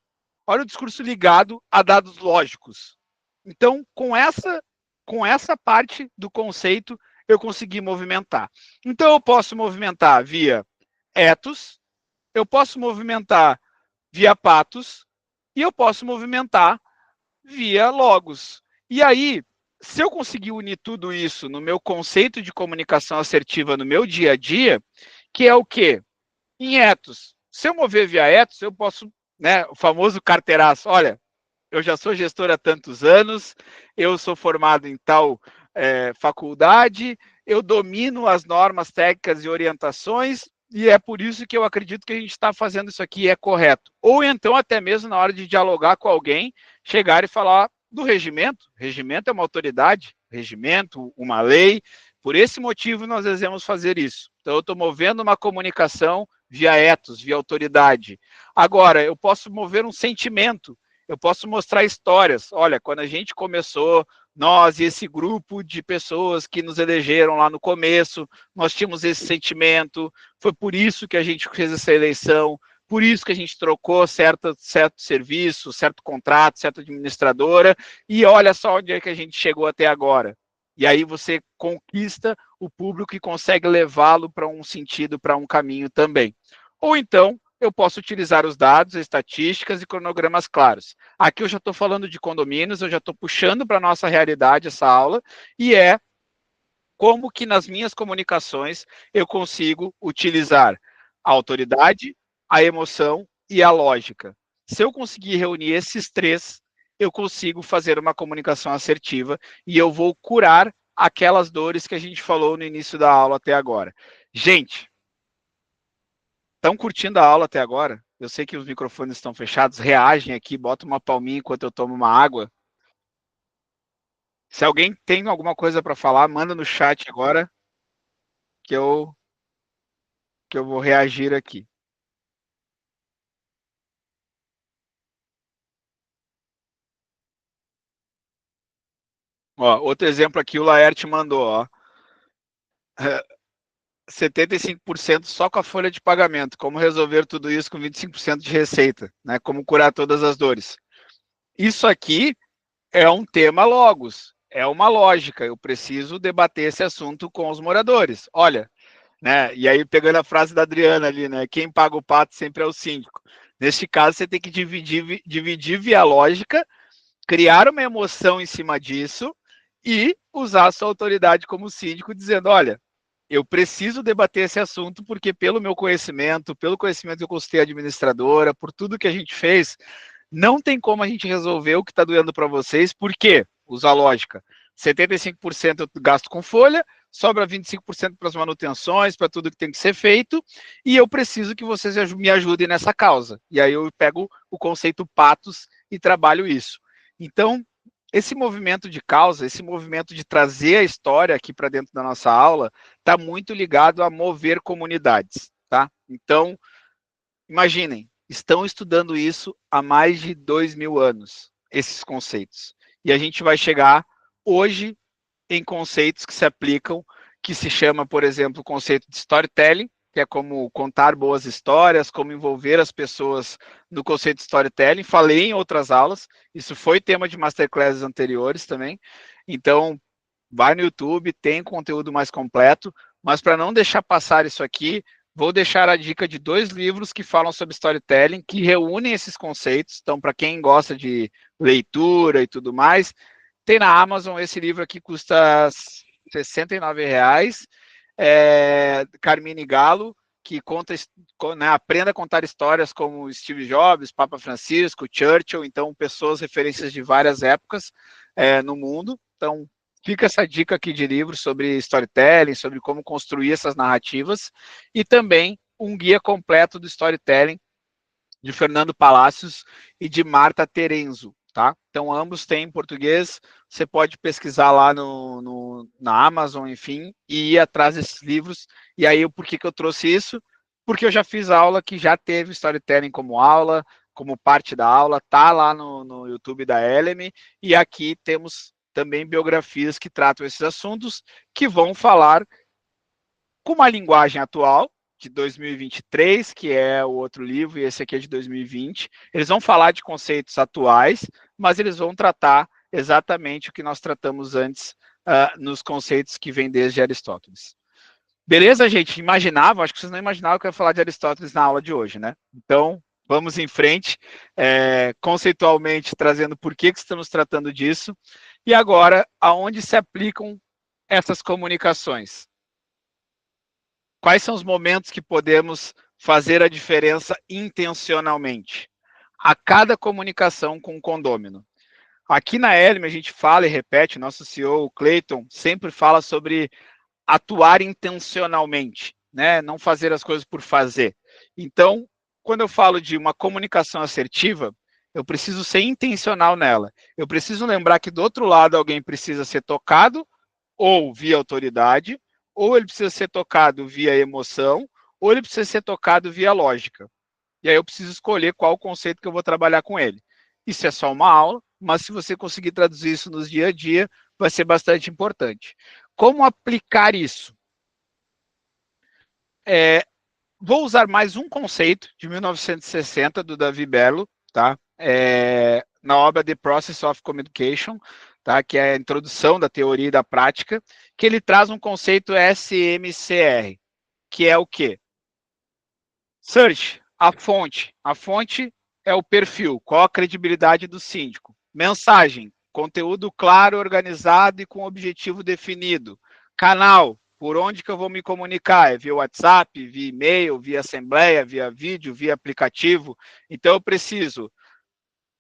Olha o discurso ligado a dados lógicos. Então, com essa parte do conceito, eu consegui movimentar. Então, eu posso movimentar via ethos, eu posso movimentar via patos, e eu posso movimentar via logos. E aí, se eu conseguir unir tudo isso no meu conceito de comunicação assertiva no meu dia a dia, que é o quê? Em ethos. Se eu mover via ethos, eu posso, né, o famoso carteiraço, olha, eu já sou gestor há tantos anos, eu sou formado em tal faculdade, eu domino as normas técnicas e orientações, e é por isso que eu acredito que a gente está fazendo isso aqui é correto. Ou então, até mesmo na hora de dialogar com alguém, chegar e falar do regimento. Regimento é uma autoridade, regimento, uma lei. Por esse motivo, nós devemos fazer isso. Então, eu estou movendo uma comunicação via ethos, via autoridade. Agora, eu posso mover um sentimento, eu posso mostrar histórias. Olha, quando a gente começou, nós e esse grupo de pessoas que nos elegeram lá no começo, nós tínhamos esse sentimento, foi por isso que a gente fez essa eleição, por isso que a gente trocou certo serviço, certo contrato, certa administradora, e olha só onde é que a gente chegou até agora. E aí você conquista o público e consegue levá-lo para um sentido, para um caminho também. Ou então, eu posso utilizar os dados, estatísticas e cronogramas claros. Aqui eu já estou falando de condomínios, eu já estou puxando para a nossa realidade essa aula, e é como que nas minhas comunicações eu consigo utilizar a autoridade, a emoção e a lógica. Se eu conseguir reunir esses três, eu consigo fazer uma comunicação assertiva e eu vou curar aquelas dores que a gente falou no início da aula até agora. Gente, estão curtindo a aula até agora? Eu sei que os microfones estão fechados, reagem aqui, bota uma palminha enquanto eu tomo uma água. Se alguém tem alguma coisa para falar, manda no chat agora que eu vou reagir aqui. Ó, outro exemplo aqui, o Laerte mandou, ó. 75% só com a folha de pagamento. Como resolver tudo isso com 25% de receita, né? Como curar todas as dores. Isso aqui é um tema logos, é uma lógica. Eu preciso debater esse assunto com os moradores. Olha, né? E aí pegando a frase da Adriana ali, né? Quem paga o pato sempre é o síndico. Neste caso, você tem que dividir via lógica, criar uma emoção em cima disso e usar a sua autoridade como síndico, dizendo, olha, eu preciso debater esse assunto porque pelo meu conhecimento, pelo conhecimento que eu consultei a administradora, por tudo que a gente fez, não tem como a gente resolver o que está doendo para vocês, por quê? Usa a lógica. 75% eu gasto com folha, sobra 25% para as manutenções, para tudo que tem que ser feito, e eu preciso que vocês me ajudem nessa causa. E aí eu pego o conceito patos e trabalho isso. Então, esse movimento de causa, esse movimento de trazer a história aqui para dentro da nossa aula, está muito ligado a mover comunidades, tá? Então, imaginem, estão estudando isso há mais de 2.000 anos, esses conceitos. E a gente vai chegar hoje em conceitos que se aplicam, que se chama, por exemplo, o conceito de storytelling, que é como contar boas histórias, como envolver as pessoas no conceito de storytelling. Falei em outras aulas, isso foi tema de masterclasses anteriores também. Então, vai no YouTube, tem conteúdo mais completo, mas para não deixar passar isso aqui, vou deixar a dica de 2 livros que falam sobre storytelling, que reúnem esses conceitos. Então, para quem gosta de leitura e tudo mais, tem na Amazon. Esse livro aqui custa R$ 69,00. Carmine Gallo, que conta, né, aprenda a contar histórias como Steve Jobs, Papa Francisco, Churchill, então pessoas, referências de várias épocas no mundo. Então, fica essa dica aqui de livro sobre storytelling, sobre como construir essas narrativas, e também um guia completo do storytelling de Fernando Palacios e de Marta Terenzo, tá? Então, ambos têm em português, você pode pesquisar lá na Amazon, enfim, e ir atrás desses livros. E aí, por que eu trouxe isso? Porque eu já fiz aula que já teve storytelling como aula, como parte da aula, tá lá no YouTube da Eleme, e aqui temos também biografias que tratam esses assuntos, que vão falar com uma linguagem atual, de 2023, que é o outro livro, e esse aqui é de 2020. Eles vão falar de conceitos atuais, mas eles vão tratar exatamente o que nós tratamos antes nos conceitos que vêm desde Aristóteles. Beleza, gente? Imaginava, acho que vocês não imaginavam que eu ia falar de Aristóteles na aula de hoje, né? Então, vamos em frente, conceitualmente trazendo por que estamos tratando disso, e agora, aonde se aplicam essas comunicações? Quais são os momentos que podemos fazer a diferença intencionalmente? A cada comunicação com o condômino. Aqui na Elme a gente fala e repete, nosso CEO, o Clayton, sempre fala sobre atuar intencionalmente, né? Não fazer as coisas por fazer. Então, quando eu falo de uma comunicação assertiva, eu preciso ser intencional nela. Eu preciso lembrar que do outro lado alguém precisa ser tocado, ou via autoridade, ou ele precisa ser tocado via emoção, ou ele precisa ser tocado via lógica. E aí eu preciso escolher qual o conceito que eu vou trabalhar com ele. Isso é só uma aula, mas se você conseguir traduzir isso nos dia a dia, vai ser bastante importante. Como aplicar isso? Vou usar mais um conceito de 1960, do Davi Bello, tá? Na obra The Process of Communication, tá? Que é a introdução da teoria e da prática, que ele traz um conceito SMCR, que é o quê? Search, a fonte. A fonte é o perfil, qual a credibilidade do síndico. Mensagem, conteúdo claro, organizado e com objetivo definido. Canal, por onde que eu vou me comunicar? É via WhatsApp, via e-mail, via assembleia, via vídeo, via aplicativo. Então, eu preciso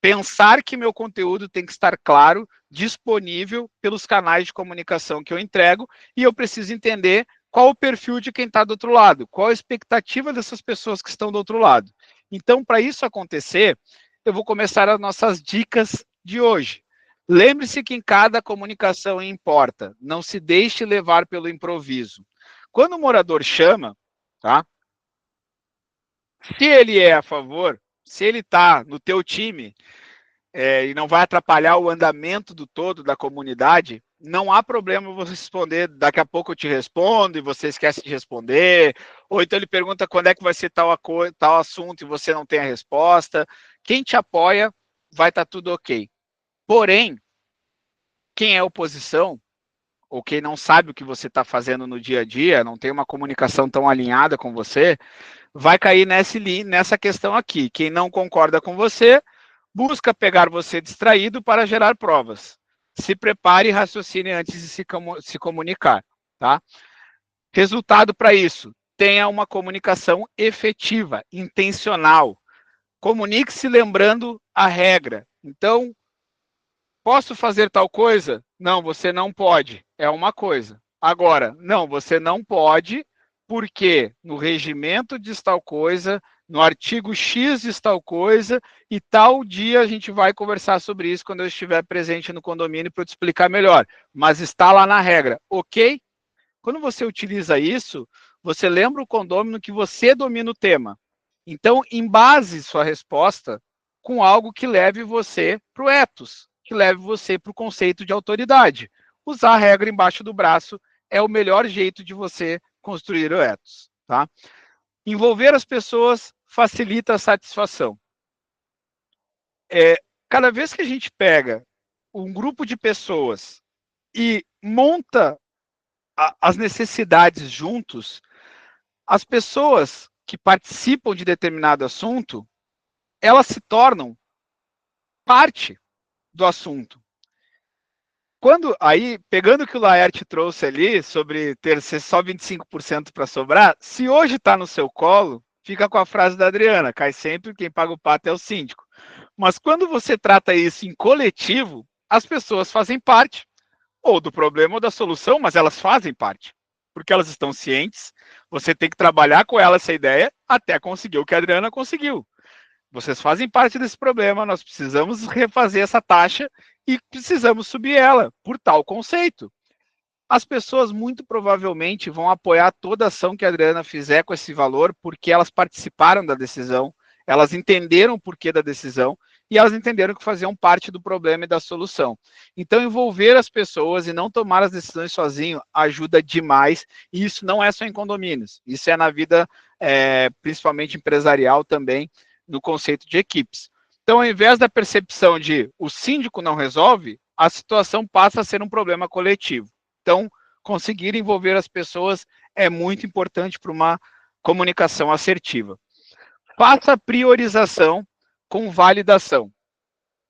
pensar que meu conteúdo tem que estar claro, disponível pelos canais de comunicação que eu entrego, e eu preciso entender qual o perfil de quem está do outro lado, qual a expectativa dessas pessoas que estão do outro lado. Então, para isso acontecer, eu vou começar as nossas dicas de hoje. Lembre-se que em cada comunicação importa, não se deixe levar pelo improviso. Quando o morador chama, tá? Se ele é a favor, se ele está no teu time, e não vai atrapalhar o andamento do todo da comunidade, não há problema você responder, daqui a pouco eu te respondo e você esquece de responder, ou então ele pergunta quando é que vai ser tal assunto e você não tem a resposta. Quem te apoia, vai estar tudo ok. Porém, quem é oposição, ou quem não sabe o que você está fazendo no dia a dia, não tem uma comunicação tão alinhada com você, vai cair nessa questão aqui. Quem não concorda com você, busca pegar você distraído para gerar provas. Se prepare e raciocine antes de se comunicar, tá? Resultado para isso, tenha uma comunicação efetiva, intencional. Comunique-se lembrando a regra. Então, posso fazer tal coisa? Não, você não pode, é uma coisa. Agora, não, você não pode, porque no regimento diz tal coisa, no artigo X diz tal coisa, e tal dia a gente vai conversar sobre isso quando eu estiver presente no condomínio para eu te explicar melhor. Mas está lá na regra, ok? Quando você utiliza isso, você lembra o condômino que você domina o tema. Então, embase sua resposta com algo que leve você para o ethos, que leve você para o conceito de autoridade. Usar a regra embaixo do braço é o melhor jeito de você construir o ethos. Tá? Envolver as pessoas facilita a satisfação. Cada vez que a gente pega um grupo de pessoas e monta as necessidades juntos, as pessoas que participam de determinado assunto, elas se tornam parte do assunto. Quando aí, pegando o que o Laerte trouxe ali sobre ter ser só 25% para sobrar, se hoje está no seu colo, fica com a frase da Adriana, cai sempre, quem paga o pato é o síndico. Mas quando você trata isso em coletivo, as pessoas fazem parte, ou do problema ou da solução, mas elas fazem parte, porque elas estão cientes, você tem que trabalhar com ela essa ideia até conseguir o que a Adriana conseguiu. Vocês fazem parte desse problema, nós precisamos refazer essa taxa e precisamos subir ela por tal conceito. As pessoas muito provavelmente vão apoiar toda ação que a Adriana fizer com esse valor, porque elas participaram da decisão, elas entenderam o porquê da decisão e elas entenderam que faziam parte do problema e da solução. Então, envolver as pessoas e não tomar as decisões sozinho ajuda demais, e isso não é só em condomínios, isso é na vida, principalmente empresarial também, no conceito de equipes. Então, ao invés da percepção de o síndico não resolve, a situação passa a ser um problema coletivo. Então, conseguir envolver as pessoas é muito importante para uma comunicação assertiva. Faça priorização com validação.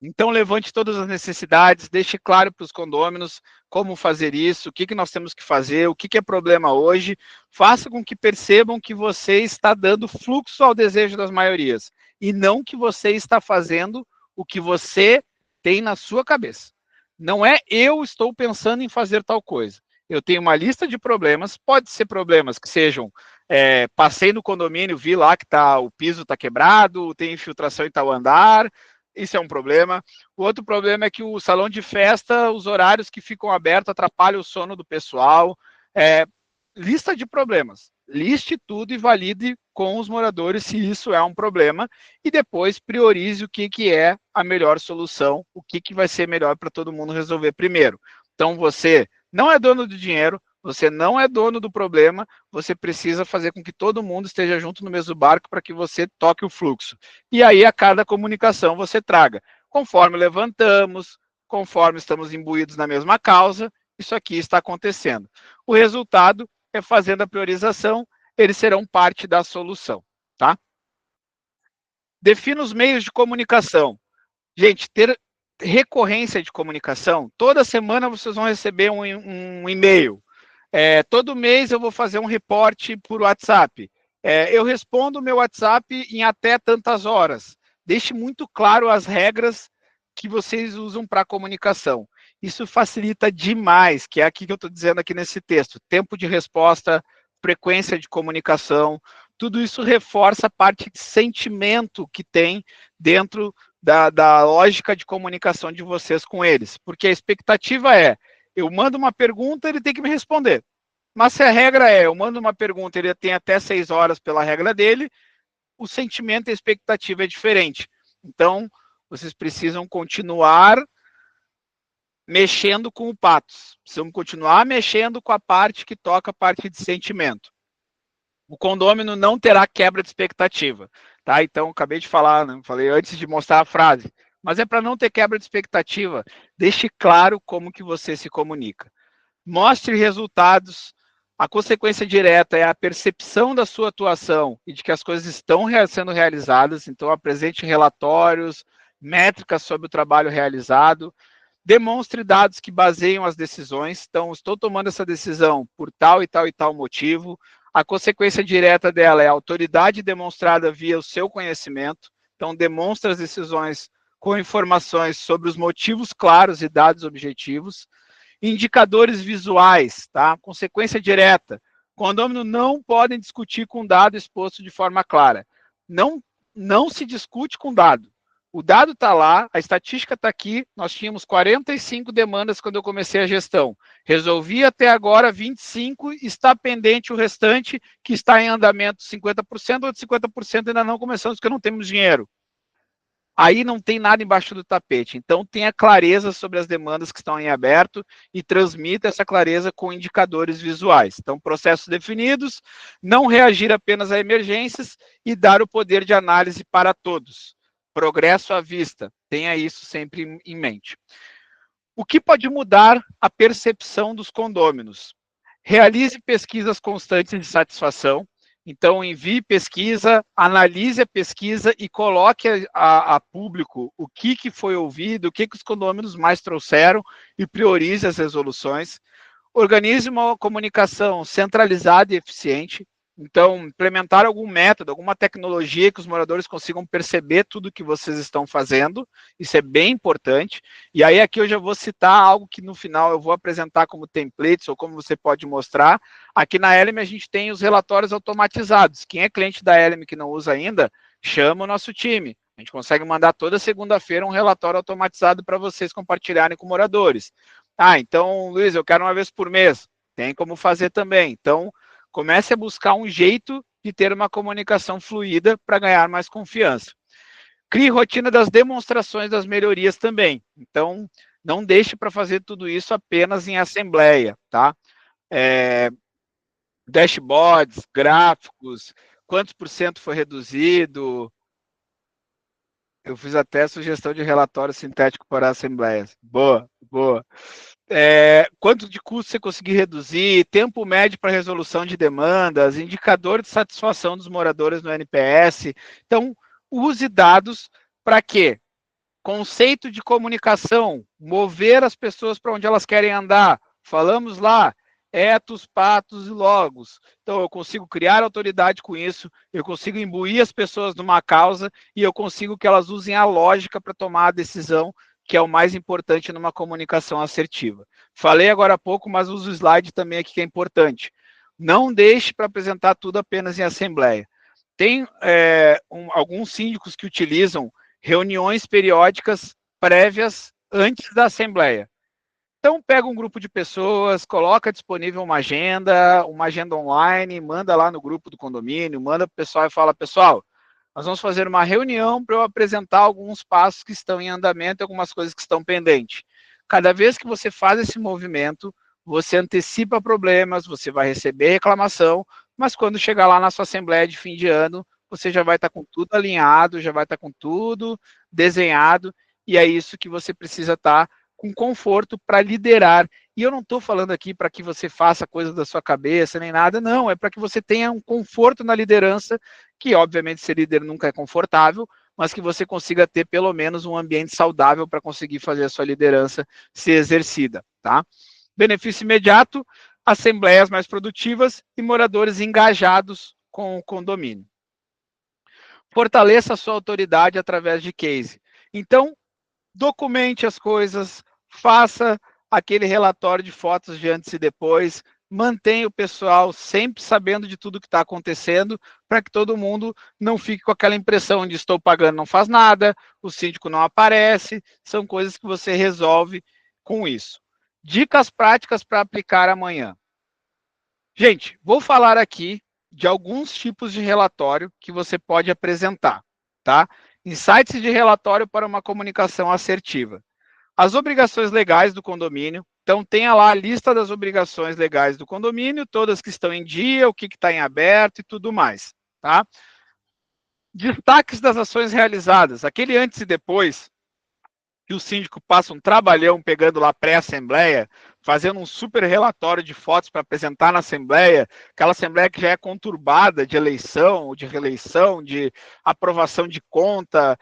Então, levante todas as necessidades, deixe claro para os condôminos como fazer isso, o que nós temos que fazer, o que é problema hoje. Faça com que percebam que você está dando fluxo ao desejo das maiorias e não que você está fazendo o que você tem na sua cabeça. Não é eu estou pensando em fazer tal coisa. Eu tenho uma lista de problemas, pode ser problemas que sejam, passei no condomínio, vi lá que o piso está quebrado, tem infiltração em tal andar, isso é um problema. O outro problema é que o salão de festa, os horários que ficam abertos atrapalham o sono do pessoal. Lista de problemas. Liste tudo e valide com os moradores se isso é um problema e depois priorize o que é a melhor solução, o que vai ser melhor para todo mundo resolver primeiro. Então, você não é dono do dinheiro, você não é dono do problema, você precisa fazer com que todo mundo esteja junto no mesmo barco para que você toque o fluxo. E aí, a cada comunicação, você traga. Conforme levantamos, conforme estamos imbuídos na mesma causa, isso aqui está acontecendo. O resultado é fazendo a priorização, eles serão parte da solução, tá? Defina os meios de comunicação. Gente, ter recorrência de comunicação, toda semana vocês vão receber um e-mail. Todo mês eu vou fazer um reporte por WhatsApp. Eu respondo o meu WhatsApp em até tantas horas. Deixe muito claro as regras que vocês usam para comunicação. Isso facilita demais, que é aqui que eu estou dizendo aqui nesse texto. Tempo de resposta, frequência de comunicação, tudo isso reforça a parte de sentimento que tem dentro da lógica de comunicação de vocês com eles. Porque a expectativa é, eu mando uma pergunta, ele tem que me responder. Mas se a regra é, eu mando uma pergunta, ele tem até 6 horas pela regra dele, o sentimento e a expectativa é diferente. Então, vocês precisam continuar mexendo com o patos. Precisamos continuar mexendo com a parte que toca a parte de sentimento. O condômino não terá quebra de expectativa, tá? Então, acabei de falar, né? Falei antes de mostrar a frase, mas é para não ter quebra de expectativa. Deixe claro como que você se comunica. Mostre resultados. A consequência direta é a percepção da sua atuação e de que as coisas estão sendo realizadas. Então, apresente relatórios, métricas sobre o trabalho realizado. Demonstre dados que baseiam as decisões. Então, estou tomando essa decisão por tal e tal e tal motivo. A consequência direta dela é a autoridade demonstrada via o seu conhecimento. Então, demonstre as decisões com informações sobre os motivos claros e dados objetivos. Indicadores visuais, tá? Consequência direta. Condômino não podem discutir com dado exposto de forma clara. Não se discute com dado. O dado está lá, a estatística está aqui, nós tínhamos 45 demandas quando eu comecei a gestão. Resolvi até agora 25, está pendente o restante, que está em andamento 50%, ou de 50% ainda não começamos, porque não temos dinheiro. Aí não tem nada embaixo do tapete. Então, tenha clareza sobre as demandas que estão em aberto e transmita essa clareza com indicadores visuais. Então, processos definidos, não reagir apenas a emergências e dar o poder de análise para todos. Progresso à vista, tenha isso sempre em mente. O que pode mudar a percepção dos condôminos? Realize pesquisas constantes de satisfação. Então, envie pesquisa, analise a pesquisa e coloque a público o que foi ouvido, o que os condôminos mais trouxeram e priorize as resoluções. Organize uma comunicação centralizada e eficiente. Então, implementar algum método, alguma tecnologia que os moradores consigam perceber tudo que vocês estão fazendo. Isso é bem importante. E aí, aqui eu já vou citar algo que no final eu vou apresentar como templates ou como você pode mostrar. Aqui na Eleme a gente tem os relatórios automatizados. Quem é cliente da Eleme que não usa ainda, chama o nosso time. A gente consegue mandar toda segunda-feira um relatório automatizado para vocês compartilharem com moradores. Ah, então, Luiz, eu quero uma vez por mês. Tem como fazer também. Então, comece a buscar um jeito de ter uma comunicação fluida para ganhar mais confiança. Crie rotina das demonstrações das melhorias também. Então, não deixe para fazer tudo isso apenas em assembleia, tá? Dashboards, gráficos, quantos por cento foi reduzido. Eu fiz até sugestão de relatório sintético para assembleias. Boa, boa. Quanto de custo você conseguir reduzir, tempo médio para resolução de demandas, indicador de satisfação dos moradores no NPS. Então, use dados para quê? Conceito de comunicação, mover as pessoas para onde elas querem andar. Falamos lá, etos, patos e logos. Então, eu consigo criar autoridade com isso, eu consigo imbuir as pessoas numa causa e eu consigo que elas usem a lógica para tomar a decisão, que é o mais importante numa comunicação assertiva. Falei agora há pouco, mas uso o slide também aqui que é importante. Não deixe para apresentar tudo apenas em assembleia. Tem alguns síndicos que utilizam reuniões periódicas prévias antes da assembleia. Então, pega um grupo de pessoas, coloca disponível uma agenda online, manda lá no grupo do condomínio, manda para o pessoal e fala, pessoal, nós vamos fazer uma reunião para eu apresentar alguns passos que estão em andamento e algumas coisas que estão pendentes. Cada vez que você faz esse movimento, você antecipa problemas, você vai receber reclamação, mas quando chegar lá na sua assembleia de fim de ano, você já vai estar com tudo alinhado, já vai estar com tudo desenhado, e é isso que você precisa estar com conforto para liderar. E eu não estou falando aqui para que você faça coisas da sua cabeça, nem nada, não, é para que você tenha um conforto na liderança, que obviamente ser líder nunca é confortável, mas que você consiga ter pelo menos um ambiente saudável para conseguir fazer a sua liderança ser exercida, tá? Benefício imediato, assembleias mais produtivas e moradores engajados com o condomínio. Fortaleça a sua autoridade através de case. Então, documente as coisas, faça aquele relatório de fotos de antes e depois, mantenha o pessoal sempre sabendo de tudo que está acontecendo, para que todo mundo não fique com aquela impressão de estou pagando, não faz nada, o síndico não aparece, são coisas que você resolve com isso. Dicas práticas para aplicar amanhã. Gente, vou falar aqui de alguns tipos de relatório que você pode apresentar, tá? Insights de relatório para uma comunicação assertiva. As obrigações legais do condomínio. Então, tenha lá a lista das obrigações legais do condomínio, todas que estão em dia, o que está em aberto e tudo mais, tá? Destaques das ações realizadas. Aquele antes e depois, que o síndico passa um trabalhão pegando lá pré-assembleia, fazendo um super relatório de fotos para apresentar na assembleia, aquela assembleia que já é conturbada de eleição, de reeleição, de aprovação de conta,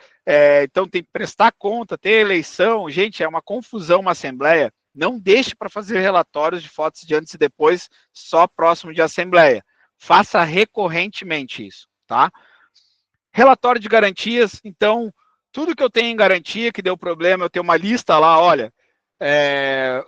então tem que prestar conta, ter eleição, gente, é uma confusão uma assembleia. Não deixe para fazer relatórios de fotos de antes e depois só próximo de assembleia. Faça recorrentemente isso, tá? Relatório de garantias, então, tudo que eu tenho em garantia, que deu problema, eu tenho uma lista lá, olha,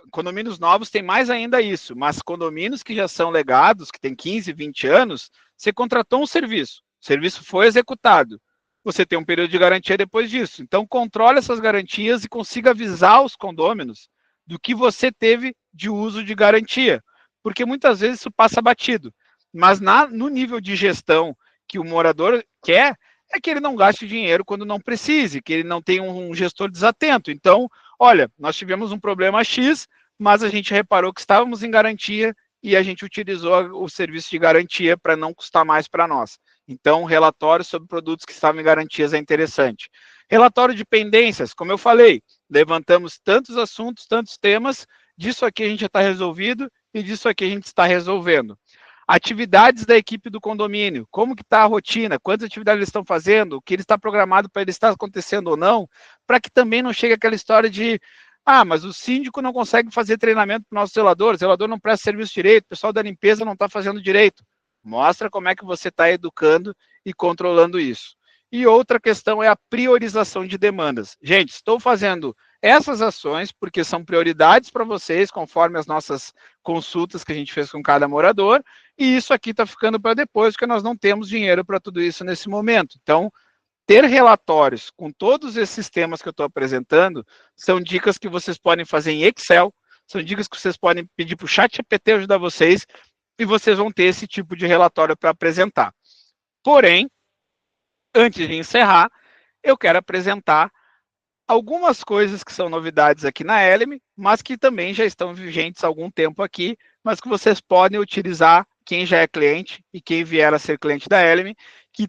Condomínios novos tem mais ainda isso, mas condomínios que já são legados, que tem 15, 20 anos, você contratou um serviço, o serviço foi executado, você tem um período de garantia depois disso. Então, controle essas garantias e consiga avisar os condôminos do que você teve de uso de garantia, porque muitas vezes isso passa batido. Mas no nível de gestão que o morador quer, é que ele não gaste dinheiro quando não precise, que ele não tenha um gestor desatento. Então, olha, nós tivemos um problema X, mas a gente reparou que estávamos em garantia e a gente utilizou o serviço de garantia para não custar mais para nós. Então, relatório sobre produtos que estavam em garantias é interessante. Relatório de pendências, como eu falei, levantamos tantos assuntos, tantos temas, disso aqui a gente já está resolvido e disso aqui a gente está resolvendo. Atividades da equipe do condomínio, como que está a rotina, quantas atividades eles estão fazendo, o que ele está programado para ele estar acontecendo ou não, para que também não chegue aquela história de mas o síndico não consegue fazer treinamento para o nosso zelador, o zelador não presta serviço direito, o pessoal da limpeza não está fazendo direito. Mostra como é que você está educando e controlando isso. E outra questão é a priorização de demandas. Gente, estou fazendo essas ações porque são prioridades para vocês, conforme as nossas consultas que a gente fez com cada morador, e isso aqui está ficando para depois, porque nós não temos dinheiro para tudo isso nesse momento. Então, ter relatórios com todos esses temas que eu estou apresentando são dicas que vocês podem fazer em Excel, são dicas que vocês podem pedir para o ChatGPT ajudar vocês, e vocês vão ter esse tipo de relatório para apresentar. Porém, antes de encerrar, eu quero apresentar algumas coisas que são novidades aqui na Eleme, mas que também já estão vigentes há algum tempo aqui, mas que vocês podem utilizar, quem já é cliente e quem vier a ser cliente da Eleme, que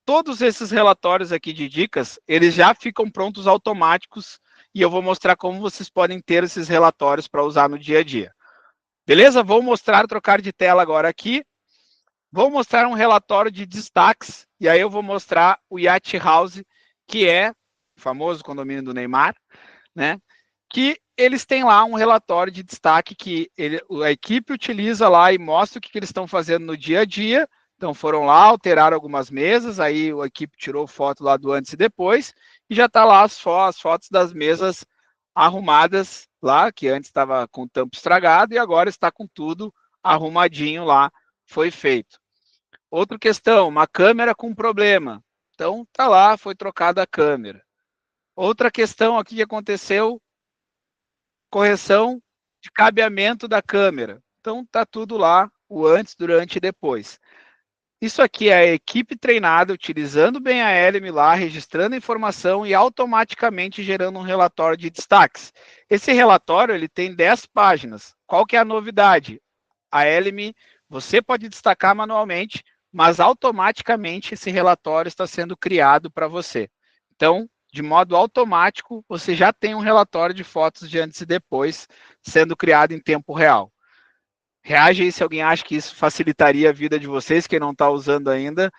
todos esses relatórios aqui de dicas, eles já ficam prontos automáticos e eu vou mostrar como vocês podem ter esses relatórios para usar no dia a dia. Beleza? Vou mostrar, trocar de tela agora aqui. Vou mostrar um relatório de destaques, e aí eu vou mostrar o Yacht House, que é o famoso condomínio do Neymar, né? Que eles têm lá um relatório de destaque que a equipe utiliza lá e mostra o que eles estão fazendo no dia a dia. Então foram lá, alteraram algumas mesas, aí a equipe tirou foto lá do antes e depois, e já está lá as fotos das mesas arrumadas lá, que antes estava com o tampo estragado e agora está com tudo arrumadinho lá, foi feito. Outra questão, uma câmera com problema. Então, tá lá, foi trocada a câmera. Outra questão aqui que aconteceu, correção de cabeamento da câmera. Então, tá tudo lá, o antes, durante e depois. Isso aqui é a equipe treinada, utilizando bem a Eleme lá, registrando a informação e automaticamente gerando um relatório de destaques. Esse relatório, ele tem 10 páginas. Qual que é a novidade? A Eleme, você pode destacar manualmente, mas automaticamente esse relatório está sendo criado para você. Então, de modo automático, você já tem um relatório de fotos de antes e depois sendo criado em tempo real. Reage aí se alguém acha que isso facilitaria a vida de vocês, quem não está usando ainda,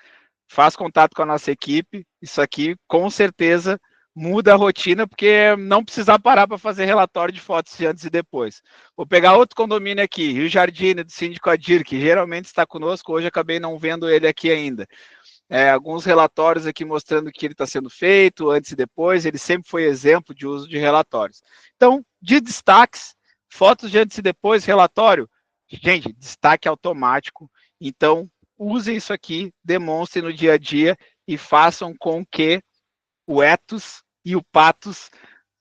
faz contato com a nossa equipe, isso aqui com certeza muda a rotina, porque não precisar parar para fazer relatório de fotos de antes e depois. Vou pegar outro condomínio aqui, Rio Jardim, do síndico Adir, que geralmente está conosco, hoje acabei não vendo ele aqui ainda. Alguns relatórios aqui mostrando o que ele está sendo feito, antes e depois, ele sempre foi exemplo de uso de relatórios. Então, de destaques, fotos de antes e depois, relatório, gente, destaque automático, então usem isso aqui, demonstrem no dia a dia e façam com que o ethos e o pathos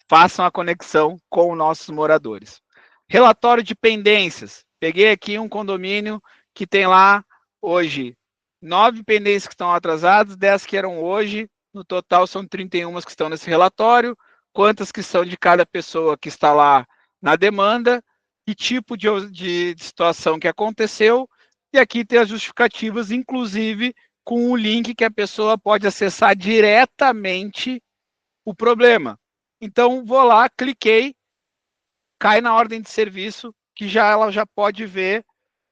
façam a conexão com os nossos moradores. Relatório de pendências. Peguei aqui um condomínio que tem lá hoje 9 pendências que estão atrasadas, 10 que eram hoje, no total são 31 que estão nesse relatório, quantas que são de cada pessoa que está lá na demanda, e tipo de situação que aconteceu, e aqui tem as justificativas, inclusive com o link que a pessoa pode acessar diretamente o problema. Então, vou lá, cliquei, cai na ordem de serviço, que ela já pode ver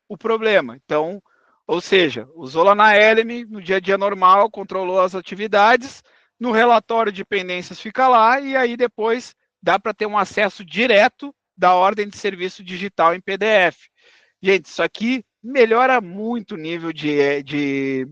o problema. Então, ou seja, usou lá na Eleme, no dia a dia normal, controlou as atividades, no relatório de pendências fica lá, e aí depois dá para ter um acesso direto da ordem de serviço digital em PDF. Gente, isso aqui melhora muito o nível de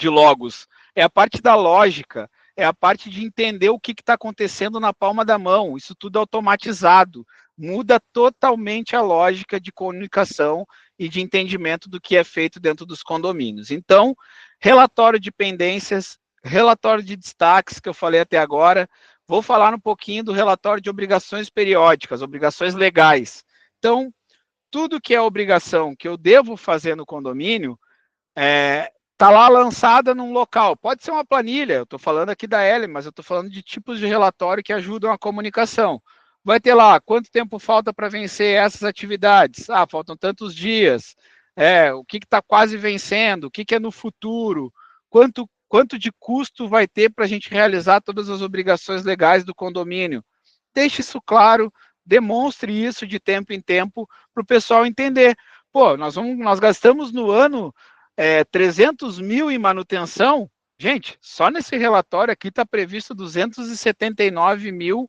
logos. É a parte da lógica, é a parte de entender o que está acontecendo na palma da mão. Isso tudo automatizado. Muda totalmente a lógica de comunicação e de entendimento do que é feito dentro dos condomínios. Então, relatório de pendências, relatório de destaques que eu falei até agora, vou falar um pouquinho do relatório de obrigações periódicas, obrigações legais. Então, tudo que é obrigação que eu devo fazer no condomínio, está lá lançada num local. Pode ser uma planilha, eu estou falando aqui da L, mas eu estou falando de tipos de relatório que ajudam a comunicação. Vai ter lá, quanto tempo falta para vencer essas atividades? Ah, faltam tantos dias. O que está quase vencendo? O que é no futuro? Quanto de custo vai ter para a gente realizar todas as obrigações legais do condomínio? Deixe isso claro, demonstre isso de tempo em tempo para o pessoal entender. Pô, nós gastamos no ano 300 mil em manutenção. Gente, só nesse relatório aqui está previsto 279 mil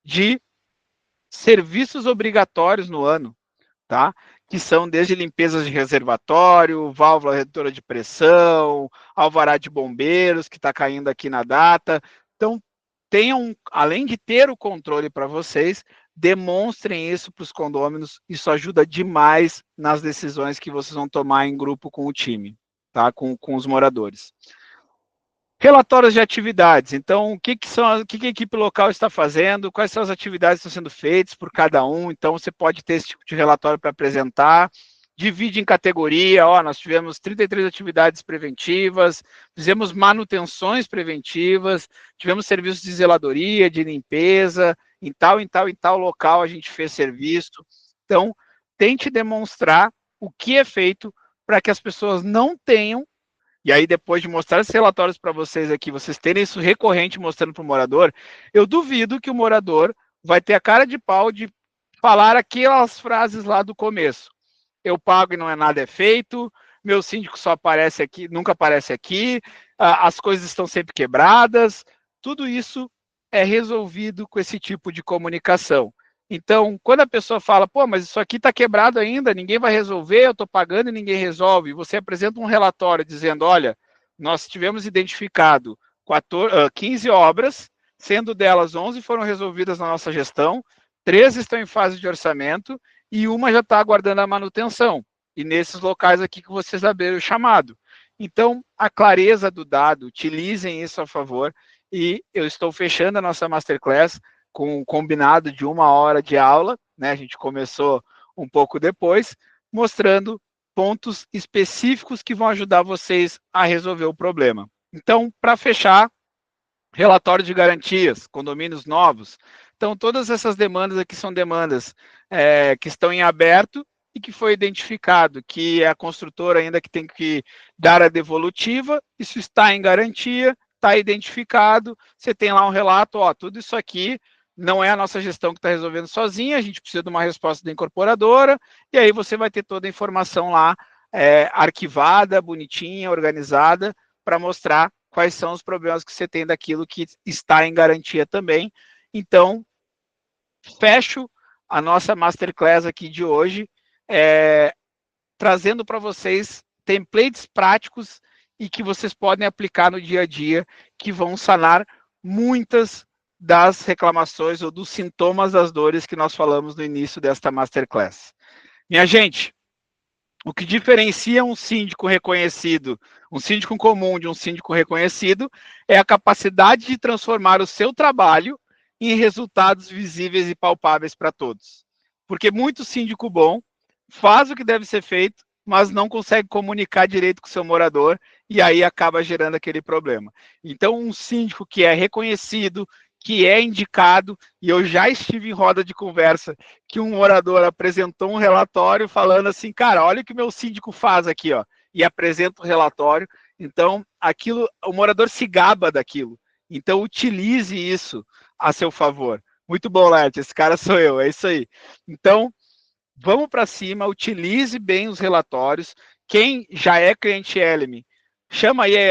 de serviços obrigatórios no ano, tá? Que são desde limpezas de reservatório, válvula redutora de pressão, alvará de bombeiros, que está caindo aqui na data. Então, além de ter o controle para vocês, demonstrem isso para os condôminos, isso ajuda demais nas decisões que vocês vão tomar em grupo com o time, tá? Com os moradores. Relatórios de atividades. Então, o que a equipe local está fazendo, quais são as atividades que estão sendo feitas por cada um. Então, você pode ter esse tipo de relatório para apresentar. Divide em categoria. Nós tivemos 33 atividades preventivas, fizemos manutenções preventivas, tivemos serviços de zeladoria, de limpeza, em tal local a gente fez serviço. Então, tente demonstrar o que é feito para que as pessoas não tenham. E aí, depois de mostrar esses relatórios para vocês aqui, vocês terem isso recorrente mostrando para o morador, eu duvido que o morador vai ter a cara de pau de falar aquelas frases lá do começo. Eu pago e não é nada é feito, meu síndico só aparece aqui, nunca aparece aqui, as coisas estão sempre quebradas. Tudo isso é resolvido com esse tipo de comunicação. Então, quando a pessoa fala, pô, mas isso aqui está quebrado ainda, ninguém vai resolver, eu estou pagando e ninguém resolve, e você apresenta um relatório dizendo, olha, nós tivemos identificado 15 obras, sendo delas 11 foram resolvidas na nossa gestão, 13 estão em fase de orçamento e uma já está aguardando a manutenção. E nesses locais aqui que vocês abriram o chamado. Então, a clareza do dado, utilizem isso a favor, e eu estou fechando a nossa Masterclass com um combinado de 1 hora de aula, né? A gente começou um pouco depois, mostrando pontos específicos que vão ajudar vocês a resolver o problema. Então, para fechar, relatório de garantias, condomínios novos. Então, todas essas demandas aqui são demandas que estão em aberto e que foi identificado que é a construtora ainda que tem que dar a devolutiva, isso está em garantia, está identificado, você tem lá um relato, tudo isso aqui não é a nossa gestão que está resolvendo sozinha, a gente precisa de uma resposta da incorporadora, e aí você vai ter toda a informação lá arquivada, bonitinha, organizada, para mostrar quais são os problemas que você tem daquilo que está em garantia também. Então, fecho a nossa Masterclass aqui de hoje, trazendo para vocês templates práticos e que vocês podem aplicar no dia a dia, que vão sanar muitas das reclamações ou dos sintomas das dores que nós falamos no início desta Masterclass. Minha gente, o que diferencia um síndico reconhecido, um síndico comum de um síndico reconhecido, é a capacidade de transformar o seu trabalho em resultados visíveis e palpáveis para todos. Porque muito síndico bom faz o que deve ser feito, mas não consegue comunicar direito com o seu morador, e aí acaba gerando aquele problema. Então, um síndico que é reconhecido, que é indicado, e eu já estive em roda de conversa, que um morador apresentou um relatório falando assim, cara, olha o que o meu síndico faz aqui, e apresenta o relatório. Então, aquilo, o morador se gaba daquilo. Então, utilize isso a seu favor. Muito bom, Lerte, esse cara sou eu, é isso aí. Então, vamos para cima, utilize bem os relatórios. Quem já é cliente Eleme, chama aí a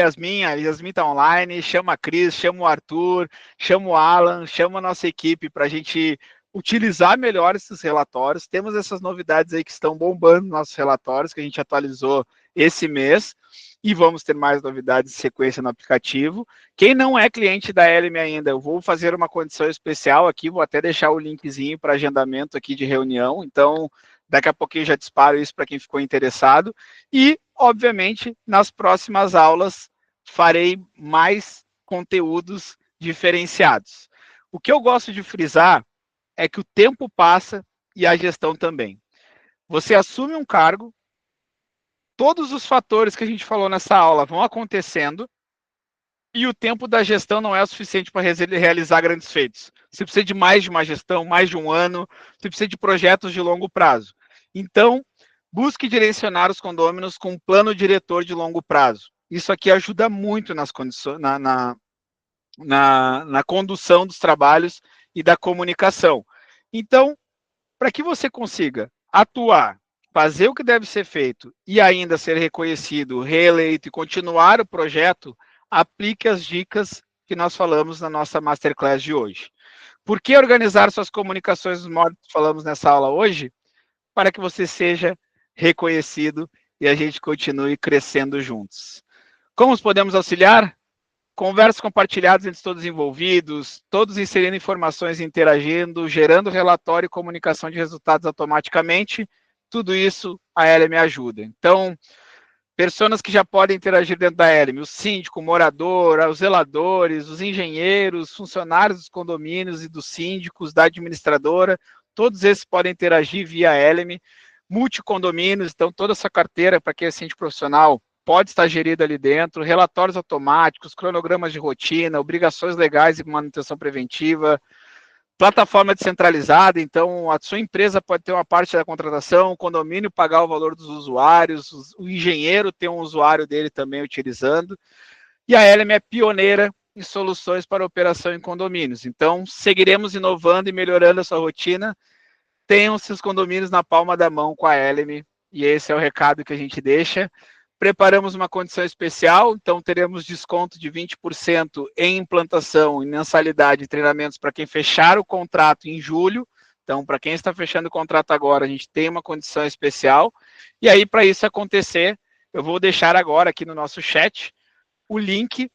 Yasmin está online, chama a Cris, chama o Arthur, chama o Alan, chama a nossa equipe para a gente utilizar melhor esses relatórios. Temos essas novidades aí que estão bombando nos nossos relatórios, que a gente atualizou esse mês. e vamos ter mais novidades de sequência no aplicativo. Quem não é cliente da Eleme ainda, eu vou fazer uma condição especial aqui, vou até deixar o linkzinho para agendamento aqui de reunião, então daqui a pouquinho já disparo isso para quem ficou interessado. E, obviamente, nas próximas aulas farei mais conteúdos diferenciados. O que eu gosto de frisar é que o tempo passa e a gestão também. Você assume um cargo, todos os fatores que a gente falou nessa aula vão acontecendo e o tempo da gestão não é o suficiente para realizar grandes feitos. Você precisa de mais de uma gestão, mais de um ano, você precisa de projetos de longo prazo. Então, busque direcionar os condôminos com um plano diretor de longo prazo. Isso aqui ajuda muito nas condições, na condução dos trabalhos e da comunicação. Então, para que você consiga atuar, fazer o que deve ser feito e ainda ser reconhecido, reeleito e continuar o projeto, aplique as dicas que nós falamos na nossa Masterclass de hoje. Por que organizar suas comunicações dos modos que falamos nessa aula hoje? Para que você seja reconhecido e a gente continue crescendo juntos. Como podemos auxiliar? Conversas compartilhadas entre todos os envolvidos, todos inserindo informações e interagindo, gerando relatório e comunicação de resultados automaticamente. Tudo isso a Eleme ajuda. Então, pessoas que já podem interagir dentro da Eleme, o síndico, o morador, os zeladores, os engenheiros, funcionários dos condomínios e dos síndicos, da administradora, todos esses podem interagir via Eleme. Multicondomínios, então toda essa carteira para quem é síndico profissional pode estar gerida ali dentro, relatórios automáticos, cronogramas de rotina, obrigações legais e manutenção preventiva, plataforma descentralizada, então a sua empresa pode ter uma parte da contratação, o condomínio pagar o valor dos usuários, o engenheiro ter um usuário dele também utilizando, e a Eleme é pioneira em soluções para operação em condomínios. Então, seguiremos inovando e melhorando a sua rotina. Tenham seus condomínios na palma da mão com a Eleme, e esse é o recado que a gente deixa. Preparamos uma condição especial, então teremos desconto de 20% em implantação, em mensalidade e treinamentos para quem fechar o contrato em julho. Então, para quem está fechando o contrato agora, a gente tem uma condição especial. E aí, para isso acontecer, eu vou deixar agora aqui no nosso chat o link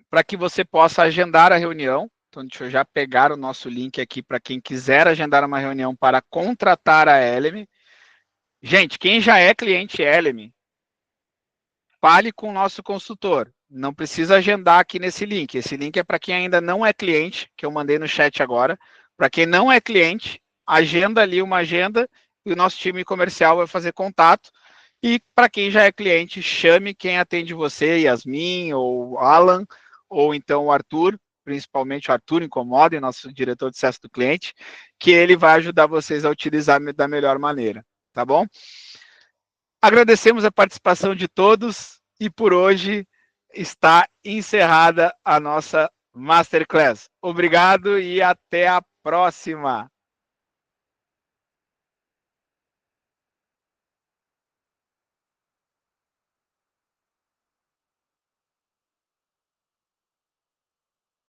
para que você possa agendar a reunião. Então, deixa eu já pegar o nosso link aqui para quem quiser agendar uma reunião para contratar a Eleme. Gente, quem já é cliente Eleme, fale com o nosso consultor. Não precisa agendar aqui nesse link. Esse link é para quem ainda não é cliente, que eu mandei no chat agora. Para quem não é cliente, agenda ali uma agenda e o nosso time comercial vai fazer contato. E para quem já é cliente, chame quem atende você, Yasmin ou Alan, ou então o Arthur, principalmente o Arthur Incomoda, nosso diretor de acesso do cliente, que ele vai ajudar vocês a utilizar da melhor maneira, tá bom? Agradecemos a participação de todos e por hoje está encerrada a nossa Masterclass. Obrigado e até a próxima!